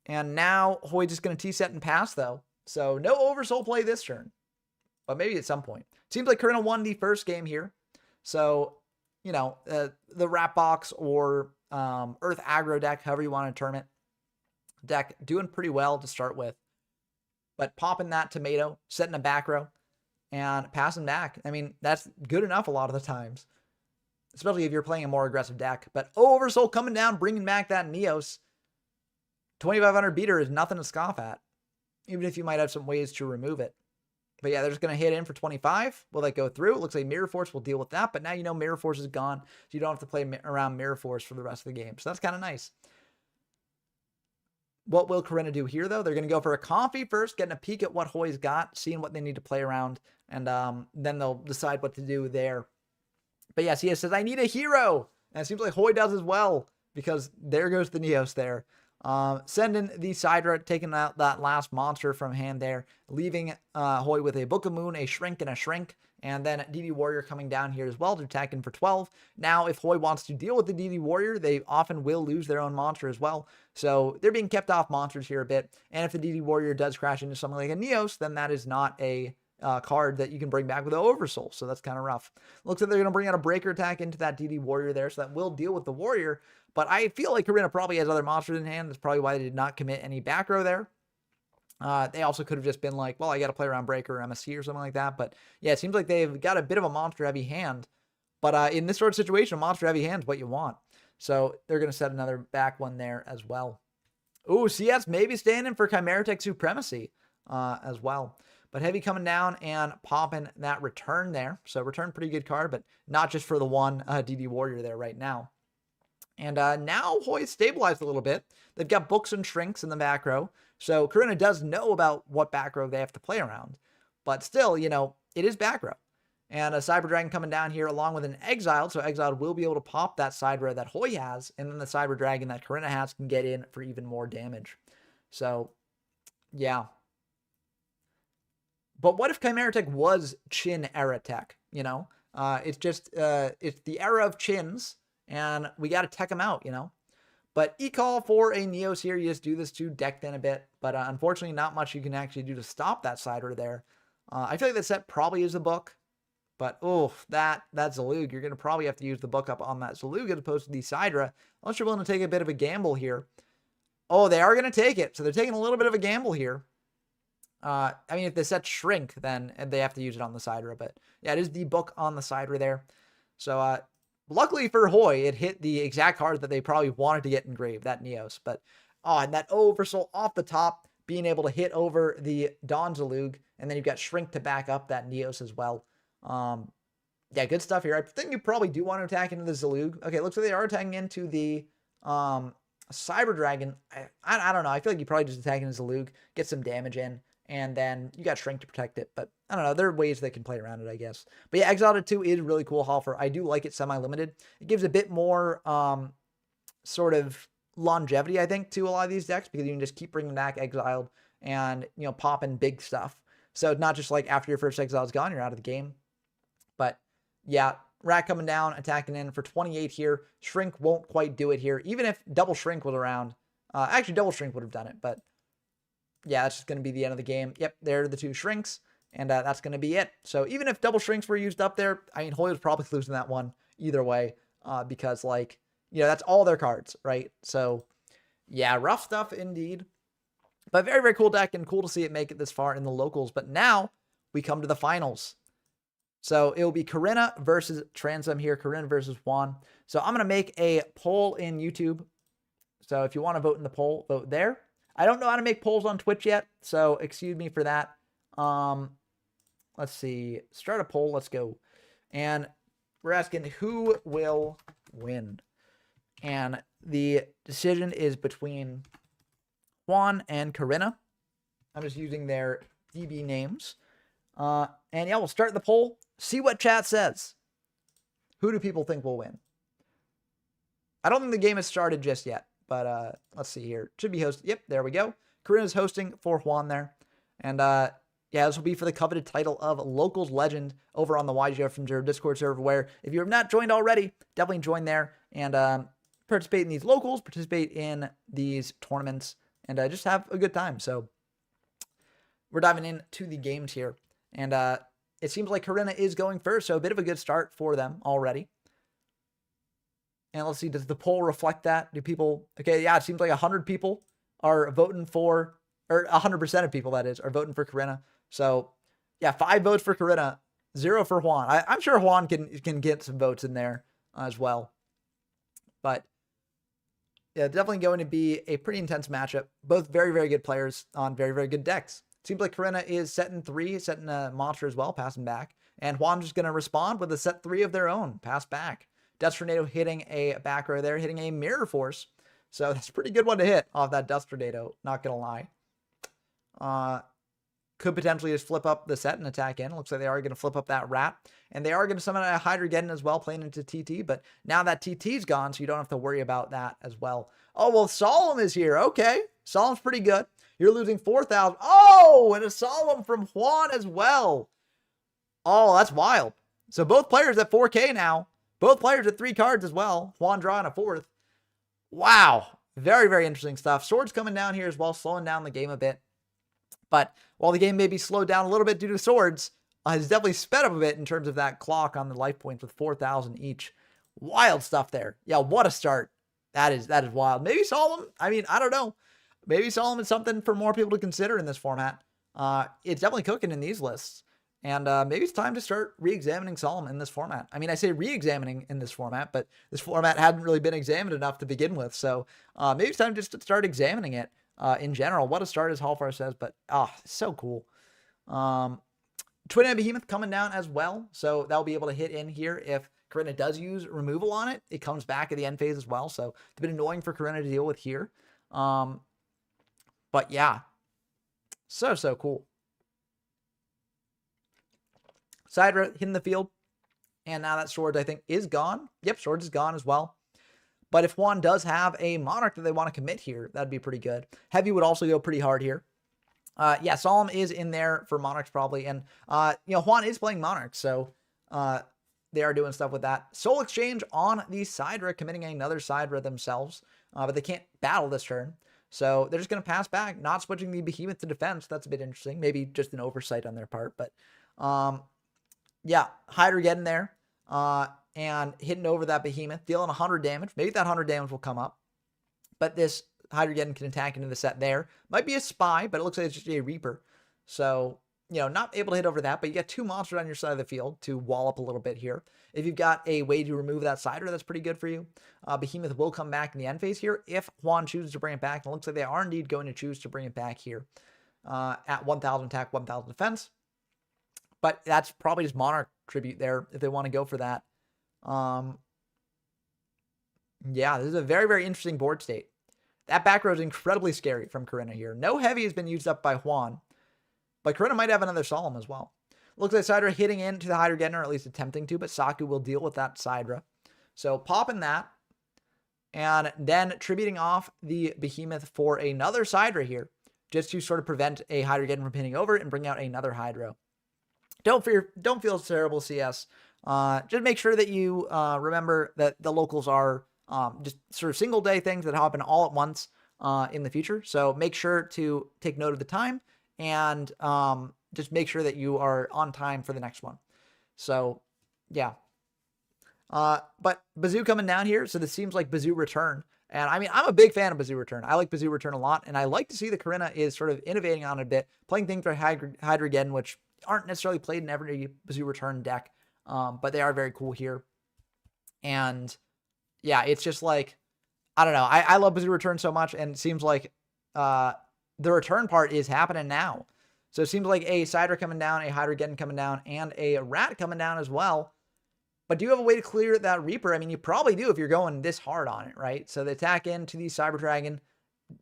And now Hoy's just going to T-set and pass though. So no Oversoul play this turn, but maybe at some point. Seems like Corinna won the first game here. So, the Rat Box or Earth Aggro deck, however you want to term it, deck doing pretty well to start with. But popping that tomato, setting a back row, and passing back. I mean, that's good enough a lot of the times. Especially if you're playing a more aggressive deck. But Oversoul coming down, bringing back that Neos. 2,500 beater is nothing to scoff at. Even if you might have some ways to remove it. But yeah, they're just going to hit in for 25. Will that go through? It looks like Mirror Force will deal with that. But now Mirror Force is gone. So you don't have to play around Mirror Force for the rest of the game. So that's kind of nice. What will Corinna do here, though? They're going to go for a Comfy first, getting a peek at what Hoy's got, seeing what they need to play around. And then they'll decide what to do there. But yes, he says, I need a hero. And it seems like Hoy does as well, because there goes the Neos there. Sending the Sidra, taking out that last monster from hand there, leaving Hoy with a Book of Moon, a Shrink, and a Shrink. And then DD Warrior coming down here as well to attack in for 12. Now, if Hoy wants to deal with the DD Warrior, they often will lose their own monster as well. So they're being kept off monsters here a bit. And if the DD Warrior does crash into something like a Neos, then that is not a card that you can bring back with the Oversoul. So that's kind of rough. Looks like they're going to bring out a Breaker attack into that DD Warrior there. So that will deal with the Warrior. But I feel like Corinna probably has other monsters in hand. That's probably why they did not commit any back row there. They also could have just been like, well, I got to play around Breaker or MSC or something like that. But yeah, it seems like they've got a bit of a monster-heavy hand. But in this sort of situation, a monster-heavy hand is what you want. So they're going to set another back one there as well. Ooh, CS maybe standing for Chimeratech Supremacy as well. But Heavy coming down and popping that Return there. So Return, pretty good card, but not just for the one DD Warrior there right now. And now Hoy stabilized a little bit. They've got Books and Shrinks in the back row. So Corinna does know about what back row they have to play around. But still, it is back row. And a Cyber Dragon coming down here along with an Exiled. So Exiled will be able to pop that side row that Hoy has. And then the Cyber Dragon that Corinna has can get in for even more damage. So, yeah. But what if Chimeratech was Chin era tech? It's just, it's the era of Chins. And we got to tech them out, But e-call for a Neos here. You just do this to deck then a bit. But unfortunately, not much you can actually do to stop that Sidra there. I feel like that set probably is a book. But, oh, that Zalug, you're going to probably have to use the book up on that Zalug as opposed to the Sidra, unless you're willing to take a bit of a gamble here. Oh, they are going to take it. So they're taking a little bit of a gamble here. I mean, if the sets shrink, then they have to use it on the Sidra. But, yeah, it is the book on the Sidra there. So, luckily for Hoy, it hit the exact card that they probably wanted to get engraved, that Neos. But, oh, and that Oversoul off the top, being able to hit over the Dawn Zalug, and then you've got Shrink to back up that Neos as well. Yeah, good stuff here. I think you probably do want to attack into the Zalug. Okay, looks like they are attacking into the Cyber Dragon. I don't know. I feel like you probably just attack into Zalug, get some damage in, and then you got Shrink to protect it. But I don't know. There are ways they can play around it, I guess. But yeah, Exile to 2 is really cool, Hoffer. I do like it semi-limited. It gives a bit more sort of longevity, I think, to a lot of these decks, because you can just keep bringing back Exiled and, you know, popping big stuff. So it's not just like after your first Exile is gone, you're out of the game. But yeah, Rat coming down, attacking in for 28 here. Shrink won't quite do it here. Even if Double Shrink was around, actually Double Shrink would have done it, but yeah, that's just going to be the end of the game. Yep, there are the 2 Shrinks, and that's going to be it. So even if Double Shrinks were used up there, I mean, Hoy was probably losing that one either way, because, like, you know, that's all their cards, right? So yeah, rough stuff indeed. But very, very cool deck, and cool to see it make it this far in the locals. But now we come to the finals. So it will be Corinna versus Transom here. Corinna versus Juan. So I'm going to make a poll in YouTube. So if you want to vote in the poll, vote there. I don't know how to make polls on Twitch yet, so excuse me for that. Let's see. Start a poll. Let's go. And we're asking who will win. And the decision is between Juan and Corinna. I'm just using their DB names. And yeah, we'll start the poll. See what chat says. Who do people think will win? I don't think the game has started just yet, but let's see here. Should be hosted. Yep, there we go. Corinna's hosting for Juan there. And yeah, this will be for the coveted title of Locals Legend over on the YGO from Zero Discord server, where if you have not joined already, definitely join there and participate in these locals, participate in these tournaments, and just have a good time. So we're diving into the games here. And it seems like Corinna is going first, so a bit of a good start for them already. And let's see, does the poll reflect that? Do people, okay, yeah, it seems like 100 people are voting for, or 100% of people, that is, are voting for Corinna. So, yeah, 5 votes for Corinna, 0 for Juan. I'm sure Juan can get some votes in there as well. But, yeah, definitely going to be a pretty intense matchup. Both very, very good players on very, very good decks. Seems like Corinna is setting 3, setting a monster as well, passing back. And Juan's just going to respond with a set 3 of their own, pass back. Dust Tornado hitting a back row there, hitting a Mirror Force. So that's a pretty good one to hit off that Dust Tornado, not going to lie. Could potentially just flip up the set and attack in. Looks like they are going to flip up that Rat. And they are going to summon a Hydrogeddon as well, playing into TT. But now that TT's gone, so you don't have to worry about that as well. Oh, well, Solemn is here. Okay. Solemn's pretty good. You're losing 4,000. Oh, and a Solemn from Juan as well. Oh, that's wild. So both players at 4K now. Both players at 3 cards as well. Juan drawing a 4th. Wow. Very, very interesting stuff. Sword's coming down here as well, slowing down the game a bit. But while the game may be slowed down a little bit due to Swords, has definitely sped up a bit in terms of that clock on the life points with 4,000 each. Wild stuff there. Yeah, what a start. That is wild. Maybe Solemn, I mean, I don't know. Maybe Solemn is something for more people to consider in this format. It's definitely cooking in these lists. And maybe it's time to start re-examining Solemn in this format. I mean, I say re-examining in this format, but this format hadn't really been examined enough to begin with. So maybe it's time just to start examining it in general. What a start, as Hallfar says, but so cool. Twin and Behemoth coming down as well. So that'll be able to hit in here if Corinna does use removal on it. It comes back at the end phase as well. So it's a bit annoying for Corinna to deal with here. But yeah, so cool. Sidra hitting the field. And now that Swords, I think, is gone. Yep, Swords is gone as well. But if Juan does have a Monarch that they want to commit here, that'd be pretty good. Heavy would also go pretty hard here. Yeah, Solemn is in there for Monarchs probably. And, you know, Juan is playing Monarchs, so they are doing stuff with that. Soul Exchange on the Sidra, committing another Sidra themselves. But they can't battle this turn. So they're just going to pass back, not switching the Behemoth to defense. That's a bit interesting. Maybe just an oversight on their part. But yeah, Hydra getting there and hitting over that behemoth, dealing 100 damage. Maybe that 100 damage will come up. But this Hydra getting can attack into the set there. Might be a spy, but it looks like it's just a Reaper. So, you know, not able to hit over that, but you got 2 monsters on your side of the field to wall up a little bit here. If you've got a way to remove that Cider, that's pretty good for you. Behemoth will come back in the end phase here if Juan chooses to bring it back. And it looks like they are indeed going to choose to bring it back here at 1,000 attack, 1,000 defense. But that's probably just Monarch tribute there if they want to go for that. Yeah, this is a very, very interesting board state. That back row is incredibly scary from Karina here. No heavy has been used up by Juan, but Karina might have another Solemn as well. Looks like Sidra hitting into the Hydra Getter, or at least attempting to, but Saku will deal with that Sidra. So popping that, and then tributing off the Behemoth for another Sidra here, just to sort of prevent a Hydra Getter from pinning over and bring out another Hydra. Don't feel terrible, CS. Just make sure that you remember that the locals are just sort of single day things that happen all at once in the future. So make sure to take note of the time and just make sure that you are on time for the next one. So yeah. But Bazoo coming down here. So this seems like Bazoo return. And I mean, I'm a big fan of Bazoo return. I like Bazoo return a lot. And I like to see that Karina is sort of innovating on it a bit, playing things for Hydra again, which aren't necessarily played in every Bazoo return deck. But they are very cool here. And yeah, it's just like, I don't know. I love Bazoo return so much. And it seems like the return part is happening now. So it seems like a Cider coming down, a Hydra Geddon coming down, and a Rat coming down as well. But do you have a way to clear that Reaper? I mean, you probably do if you're going this hard on it, right? So they attack into the Cyber Dragon.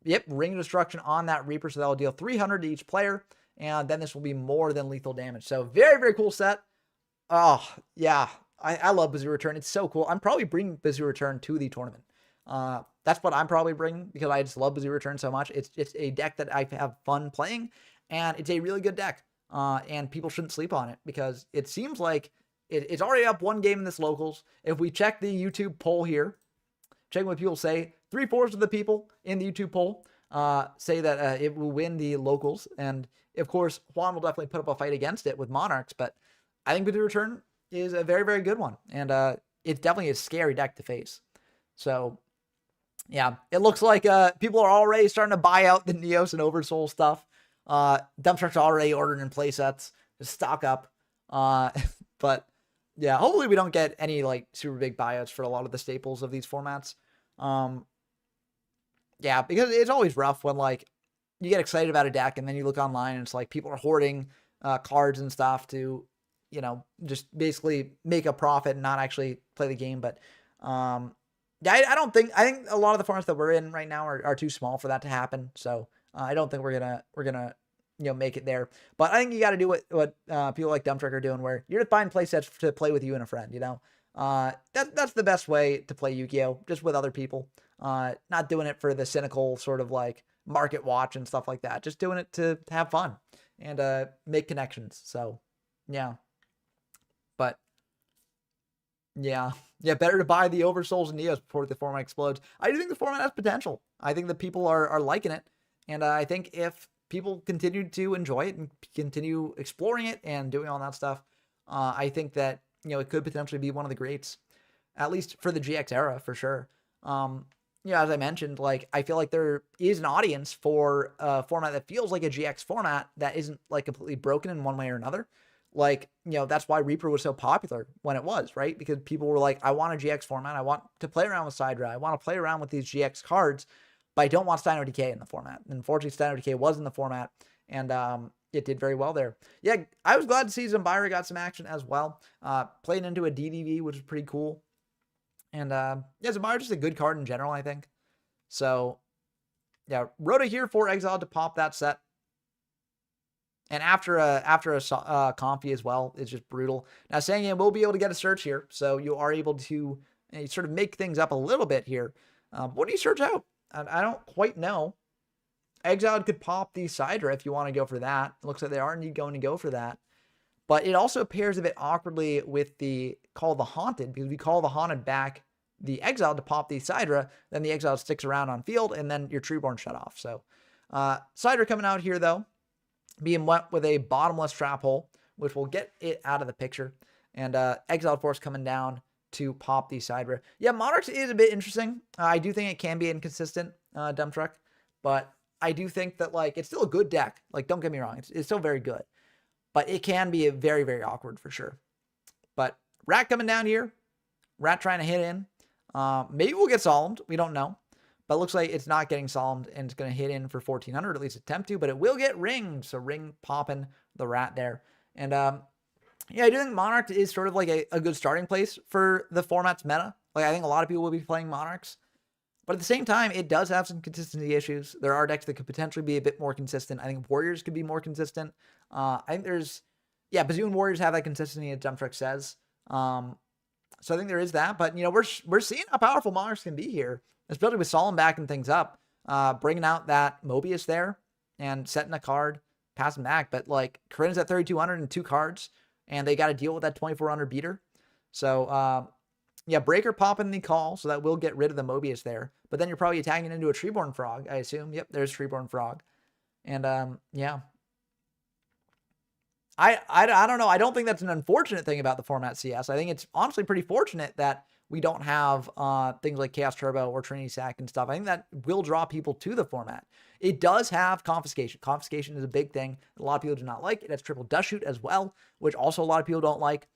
Yep, Ring of Destruction on that Reaper. So that'll deal 300 to each player. And then this will be more than lethal damage. So very, very cool set. Oh, yeah. I love Bazoo Return. It's so cool. I'm probably bringing Bazoo Return to the tournament. That's what I'm probably bringing because I just love Bazoo Return so much. It's a deck that I have fun playing. And it's a really good deck. And people shouldn't sleep on it because it seems like it's already up 1 game in this locals. If we check the YouTube poll here, check what people say, 3/4 of the people in the YouTube poll say that it will win the locals. And of course, Juan will definitely put up a fight against it with Monarchs. But I think Bazoo Return is a very, very good one. And it's definitely a scary deck to face. So yeah, it looks like people are already starting to buy out the Neos and Oversoul stuff. Dumptruck's already ordered in play sets to stock up. But yeah, hopefully we don't get any like super big buyouts for a lot of the staples of these formats. Yeah, because it's always rough when like you get excited about a deck and then you look online and it's like people are hoarding cards and stuff to, you know, just basically make a profit and not actually play the game. But yeah, I think a lot of the formats that we're in right now are too small for that to happen. So I don't think we're gonna you know, make it there. But I think you got to do what people like Dumptruck are doing, where you're just buying play sets to play with you and a friend. You know, that's the best way to play Yu-Gi-Oh, just with other people. Not doing it for the cynical sort of like market watch and stuff like that. Just doing it to have fun and make connections. So yeah, but yeah, better to buy the Oversouls and Neos before the format explodes. I do think the format has potential. I think that people are liking it, and I think if people continue to enjoy it and continue exploring it and doing all that stuff, I think that, you know, it could potentially be one of the greats, at least for the GX era for sure. You know, as I mentioned, like I feel like there is an audience for a format that feels like a GX format that isn't like completely broken in one way or another. Like, you know, that's why Reaper was so popular when it was, right? Because people were like, I want a GX format. I want to play around with Sidra. I want to play around with these GX cards, but I don't want Steino Decay in the format. And unfortunately, Steino Decay was in the format, and it did very well there. Yeah, I was glad to see Zambira got some action as well. Playing into a DDV, which is pretty cool. And yeah, Zambira just a good card in general, I think. So yeah, Rhoda here for Exile to pop that set. And after a Comfy as well, it's just brutal. Now, Sangan will be able to get a search here, so you are able to sort of make things up a little bit here. What do you search out? I don't quite know. Exiled could pop the Sidra if you want to go for that. It looks like they are indeed going to go for that. But it also pairs a bit awkwardly with the Call the Haunted, because we call the Haunted back the Exiled to pop the Sidra, then the Exiled sticks around on field, and then your Treeborn shut off. So Sidra coming out here, though, being wet with a bottomless trap hole, which will get it out of the picture. And Exiled Force coming down to pop the side rare. Yeah, Monarchs is a bit interesting. I do think it can be inconsistent, Dump Truck, but I do think that, like, it's still a good deck. Like, don't get me wrong. It's still very good, but it can be a very, very awkward for sure. But Rat coming down here. Rat trying to hit in. Maybe we'll get Solemned. We don't know. But it looks like it's not getting Solemned, and it's going to hit in for 1,400, at least attempt to, but it will get Ringed. So Ring popping the Rat there. And yeah, I do think Monarch is sort of like a good starting place for the format's meta. Like, I think a lot of people will be playing Monarchs. But at the same time, it does have some consistency issues. There are decks that could potentially be a bit more consistent. I think Warriors could be more consistent. I think there's, yeah, Bazoo and Warriors have that consistency, as Dump Truck says. So I think there is that. But, you know, we're seeing how powerful Monarchs can be here, especially with Solemn backing things up, bringing out that Mobius there and setting a card, passing back. But, like, Corinne's at 3,200 and 2 cards, and they got to deal with that 2,400 beater. So, yeah, Breaker popping the call, so that will get rid of the Mobius there. But then you're probably attacking into a Treeborn Frog, I assume. Yep, there's Treeborn Frog. And, yeah. I don't know. I don't think that's an unfortunate thing about the format CS. I think it's honestly pretty fortunate that we don't have things like Chaos Turbo or Trinity Sack and stuff. I think that will draw people to the format. It does have Confiscation. Confiscation is a big thing. A lot of people do not like it. It has Triple Dust Shoot as well, which also a lot of people don't like.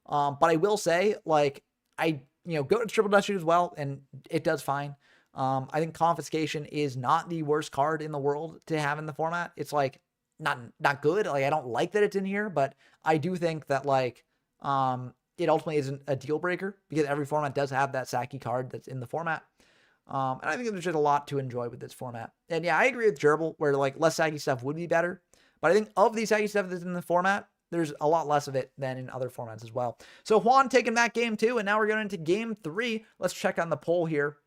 But I will say, like, I go to Triple Dust Shoot as well, and it does fine. I think Confiscation is not the worst card in the world to have in the format. It's like not good. Like, I don't like that it's in here, but I do think that, like, it ultimately isn't a deal breaker because every format does have that Saki card that's in the format. And I think there's just a lot to enjoy with this format. And yeah, I agree with Gerbil where, like, less Saki stuff would be better. But I think of the Saki stuff that's in the format, there's a lot less of it than in other formats as well. So Juan taking that game 2, and now we're going into game 3. Let's check on the poll here.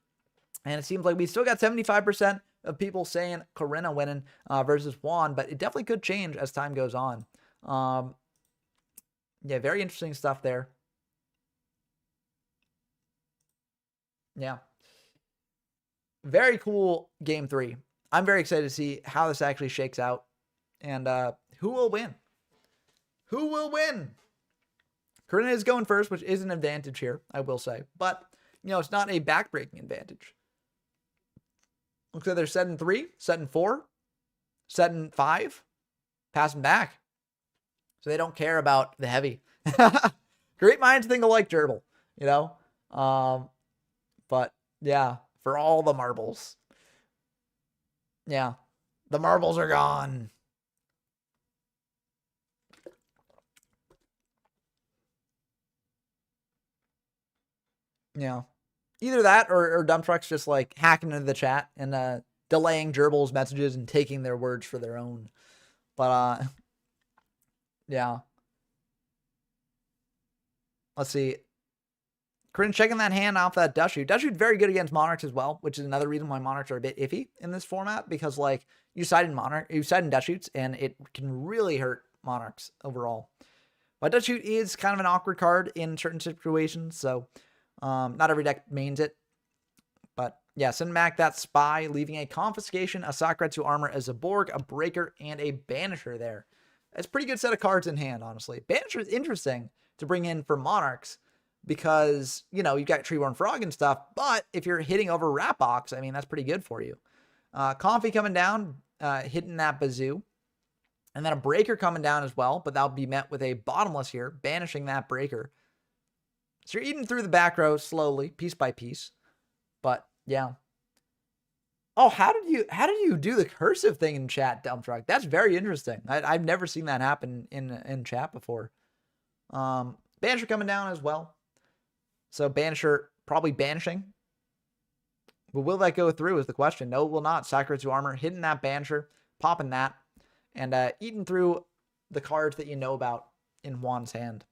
And it seems like we still got 75% of people saying Corinna winning versus Juan, but it definitely could change as time goes on. Yeah, very interesting stuff there. Yeah. Very cool game 3. I'm very excited to see how this actually shakes out and who will win. Who will win? Corinna is going first, which is an advantage here, I will say. But, it's not a backbreaking advantage. Looks like they're setting 3, setting 4, setting 5, passing back. So they don't care about the heavy. Great minds think alike, Gerbil, But, yeah, for all the marbles. Yeah, the marbles are gone. Yeah. Either that or Dump Truck's just, like, hacking into the chat and delaying Gerbil's messages and taking their words for their own. But, yeah. Let's see. Corinne checking that hand off that Dust Shoot. Dust Shoot's very good against Monarchs as well, which is another reason why Monarchs are a bit iffy in this format, because, like, you side in Dust Shoots, and it can really hurt Monarchs overall. But Dust Shoot is kind of an awkward card in certain situations, so not every deck mains it. But yeah, send back that Spy, leaving a Confiscation, a Sakretsu Armor, as a Borg, a Breaker, and a Banisher there. That's a pretty good set of cards in hand, honestly. Banisher is interesting to bring in for Monarchs because, you've got Treeborn Frog and stuff, but if you're hitting over Rat Box, I mean, that's pretty good for you. Confi coming down, hitting that Bazoo. And then a Breaker coming down as well, but that'll be met with a Bottomless here, banishing that Breaker. So you're eating through the back row slowly, piece by piece. But yeah. Oh, how did you do the cursive thing in chat, Dump Truck? That's very interesting. I've never seen that happen in chat before. Banisher coming down as well. So Banisher probably banishing. But will that go through is the question. No, it will not. Sakretsu Armor hitting that Banisher, popping that, and eating through the cards that you know about in Juan's hand.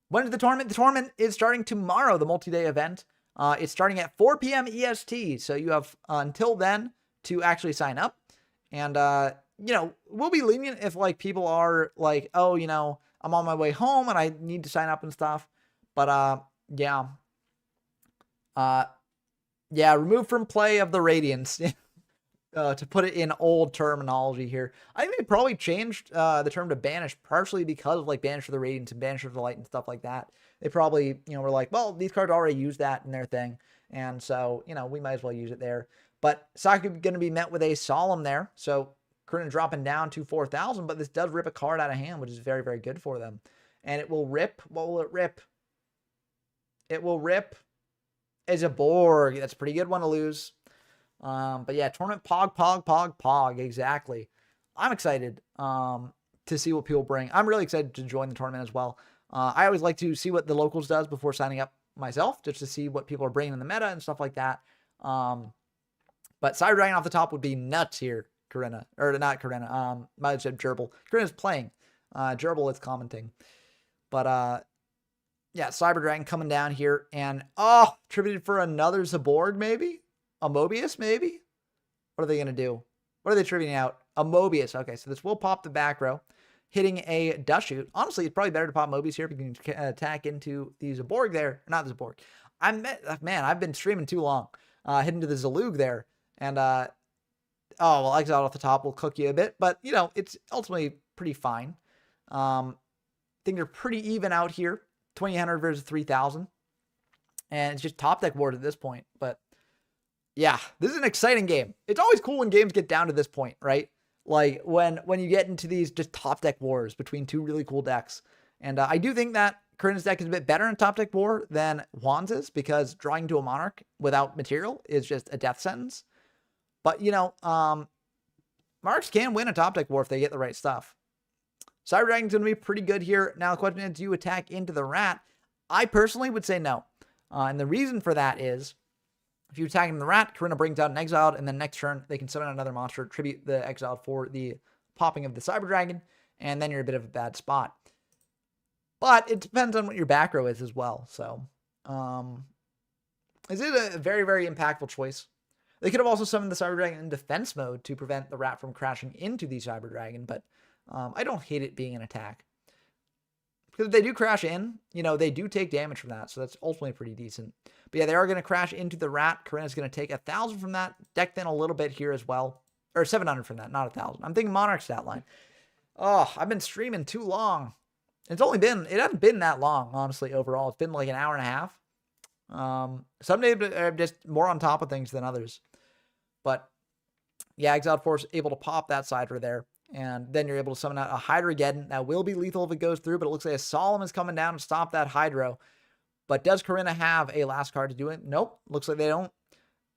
When is the tournament? The tournament is starting tomorrow, the multi-day event. It's starting at 4 p.m. EST, so you have until then to actually sign up. And, we'll be lenient if, like, people are like, oh, I'm on my way home and I need to sign up and stuff. But, yeah. Yeah, remove from play of the Radiance. to put it in old terminology here, I think they probably changed the term to banish partially because of like banish for the radiance and banish for the light and stuff like that. They probably, were like, well, these cards already use that in their thing. And so, we might as well use it there. But Saku going to be met with a solemn there. So Corinna dropping down to 4,000, but this does rip a card out of hand, which is very, very good for them. And it will rip. What will it rip? It will rip as a Borg. That's a pretty good one to lose. But yeah, tournament pog. Exactly. I'm excited to see what people bring. I'm really excited to join the tournament as well. I always like to see what the locals does before signing up myself, just to see what people are bringing in the meta and stuff like that. But Cyber-Stein off the top would be nuts here, Corinna. Or not Corinna. Might have said Gerbil. Corinna's playing. Gerbil is commenting. But yeah, Cyber-Dragon coming down here. And, attributed for another Zaborg, maybe? A Mobius, maybe? What are they going to do? What are they tributing out? A Mobius. Okay, so this will pop the back row, hitting a Dust Shoot. Honestly, it's probably better to pop Mobius here if you can attack into the Zaborg there. Not the Zaborg. I've been streaming too long. Hitting to the Zalug there. And, Exile off the top will cook you a bit. But, it's ultimately pretty fine. I think they're pretty even out here. 2,800 versus 3,000. And it's just top deck wars at this point. But, yeah, this is an exciting game. It's always cool when games get down to this point, right? Like, when you get into these just top deck wars between two really cool decks. And I do think that Corinna's deck is a bit better in top deck war than Juan's is, because drawing to a Monarch without material is just a death sentence. But, Monarchs can win a top deck war if they get the right stuff. Cyber-Dragon's going to be pretty good here. Now, the question is, do you attack into the Rat? I personally would say no. And the reason for that is, if you attack into the Rat, Corinna brings out an Exiled, and then next turn, they can summon another monster, tribute the Exiled for the popping of the Cyber-Dragon, and then you're a bit of a bad spot. But it depends on what your back row is as well. So, is it a very, very impactful choice? They could have also summoned the Cyber-Dragon in defense mode to prevent the Rat from crashing into the Cyber-Dragon, but I don't hate it being an attack. Because if they do crash in, they do take damage from that, so that's ultimately pretty decent. But yeah, they are going to crash into the Rat. Corinna's going to take 1,000 from that. Deck thin a little bit here as well. Or 700 from that, not 1,000. I'm thinking Monarch stat line. Oh, I've been streaming too long. It hasn't been that long, honestly, overall. It's been like an hour and a half. Some days I'm just more on top of things than others. But yeah, Exiled Force able to pop that Sidra there. And then you're able to summon out a Hydra again. That will be lethal if it goes through, but it looks like a Solemn is coming down to stop that Hydro. But does Corinna have a last card to do it? Nope. Looks like they don't.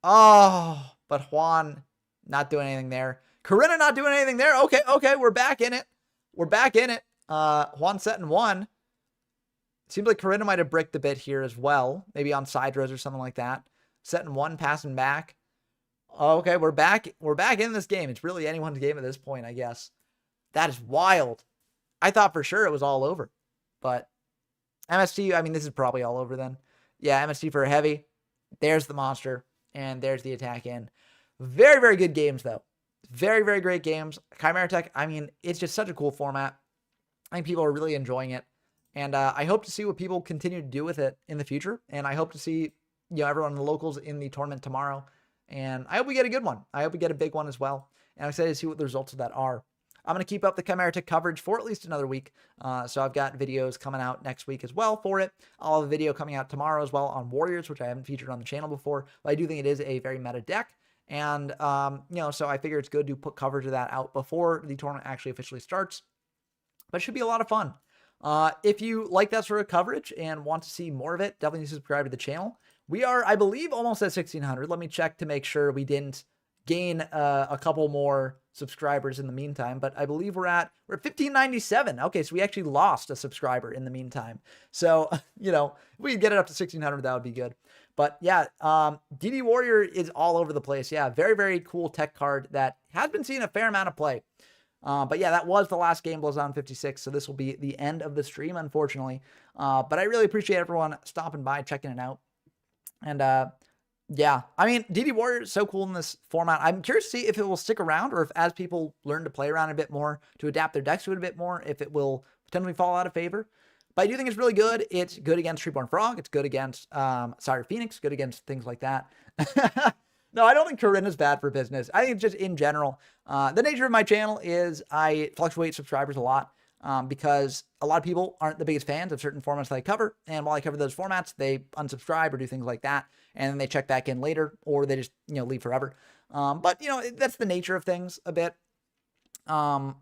Oh, but Juan not doing anything there. Corinna not doing anything there. Okay. We're back in it. Juan setting one. Seems like Corinna might have bricked a bit here as well. Maybe on Sidros or something like that. Setting one, passing back. Okay, we're back in this game. It's really anyone's game at this point, I guess. That is wild. I thought for sure it was all over. But MST, this is probably all over then. Yeah, MST for a heavy. There's the monster. And there's the attack in. Very, very good games, though. Very, very great games. Chimeratech, it's just such a cool format. I think people are really enjoying it. And I hope to see what people continue to do with it in the future. And I hope to see everyone in the locals in the tournament tomorrow. And I hope we get a good one. I hope we get a big one as well. And I'm excited to see what the results of that are. I'm going to keep up the Chimeratech coverage for at least another week. So I've got videos coming out next week as well for it. I'll have a video coming out tomorrow as well on Warriors, which I haven't featured on the channel before. But I do think it is a very meta deck. And, so I figure it's good to put coverage of that out before the tournament actually officially starts. But it should be a lot of fun. If you like that sort of coverage and want to see more of it, definitely subscribe to the channel. We are, I believe, almost at 1,600. Let me check to make sure we didn't gain a couple more subscribers in the meantime. But I believe we're at 1,597. Okay, so we actually lost a subscriber in the meantime. So, if we could get it up to 1,600, that would be good. But yeah, DD Warrior is all over the place. Yeah, very, very cool tech card that has been seeing a fair amount of play. But yeah, that was the last game, Blows on 56. So this will be the end of the stream, unfortunately. But I really appreciate everyone stopping by, checking it out. And yeah, DD Warrior is so cool in this format. I'm curious to see if it will stick around, or if as people learn to play around a bit more, to adapt their decks to it a bit more, if it will potentially fall out of favor. But I do think it's really good. It's good against Treeborn Frog. It's good against Sire Phoenix. Good against things like that. No, I don't think Corinna's bad for business. I think it's just in general. The nature of my channel is I fluctuate subscribers a lot because a lot of people aren't the biggest fans of certain formats that I cover. And while I cover those formats, they unsubscribe or do things like that. And then they check back in later, or they just, leave forever. But, that's the nature of things a bit. And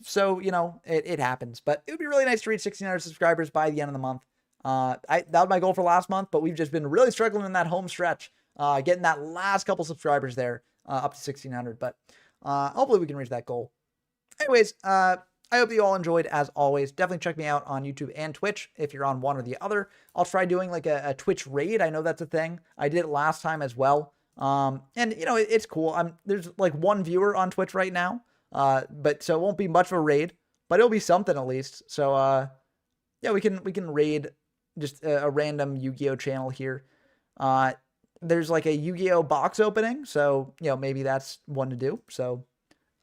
so, it happens. But it would be really nice to reach 1,600 subscribers by the end of the month. That was my goal for last month, but we've just been really struggling in that home stretch, getting that last couple subscribers there, up to 1,600. But hopefully we can reach that goal. Anyways, I hope you all enjoyed as always. Definitely check me out on YouTube and Twitch if you're on one or the other. I'll try doing like a Twitch raid. I know that's a thing. I did it last time as well. And it's cool. There's like one viewer on Twitch right now. But so it won't be much of a raid, but it'll be something at least. So, yeah, we can raid just a random Yu-Gi-Oh channel here. There's like a Yu-Gi-Oh box opening. So, maybe that's one to do. So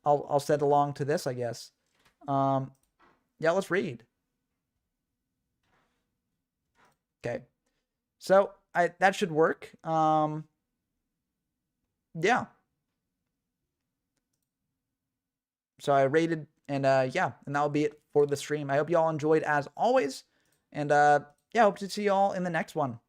I'll send along to this, I guess. Yeah, let's read. Okay. So that should work. Yeah. So I rated, and yeah, and that'll be it for the stream. I hope you all enjoyed as always. And yeah, hope to see you all in the next one.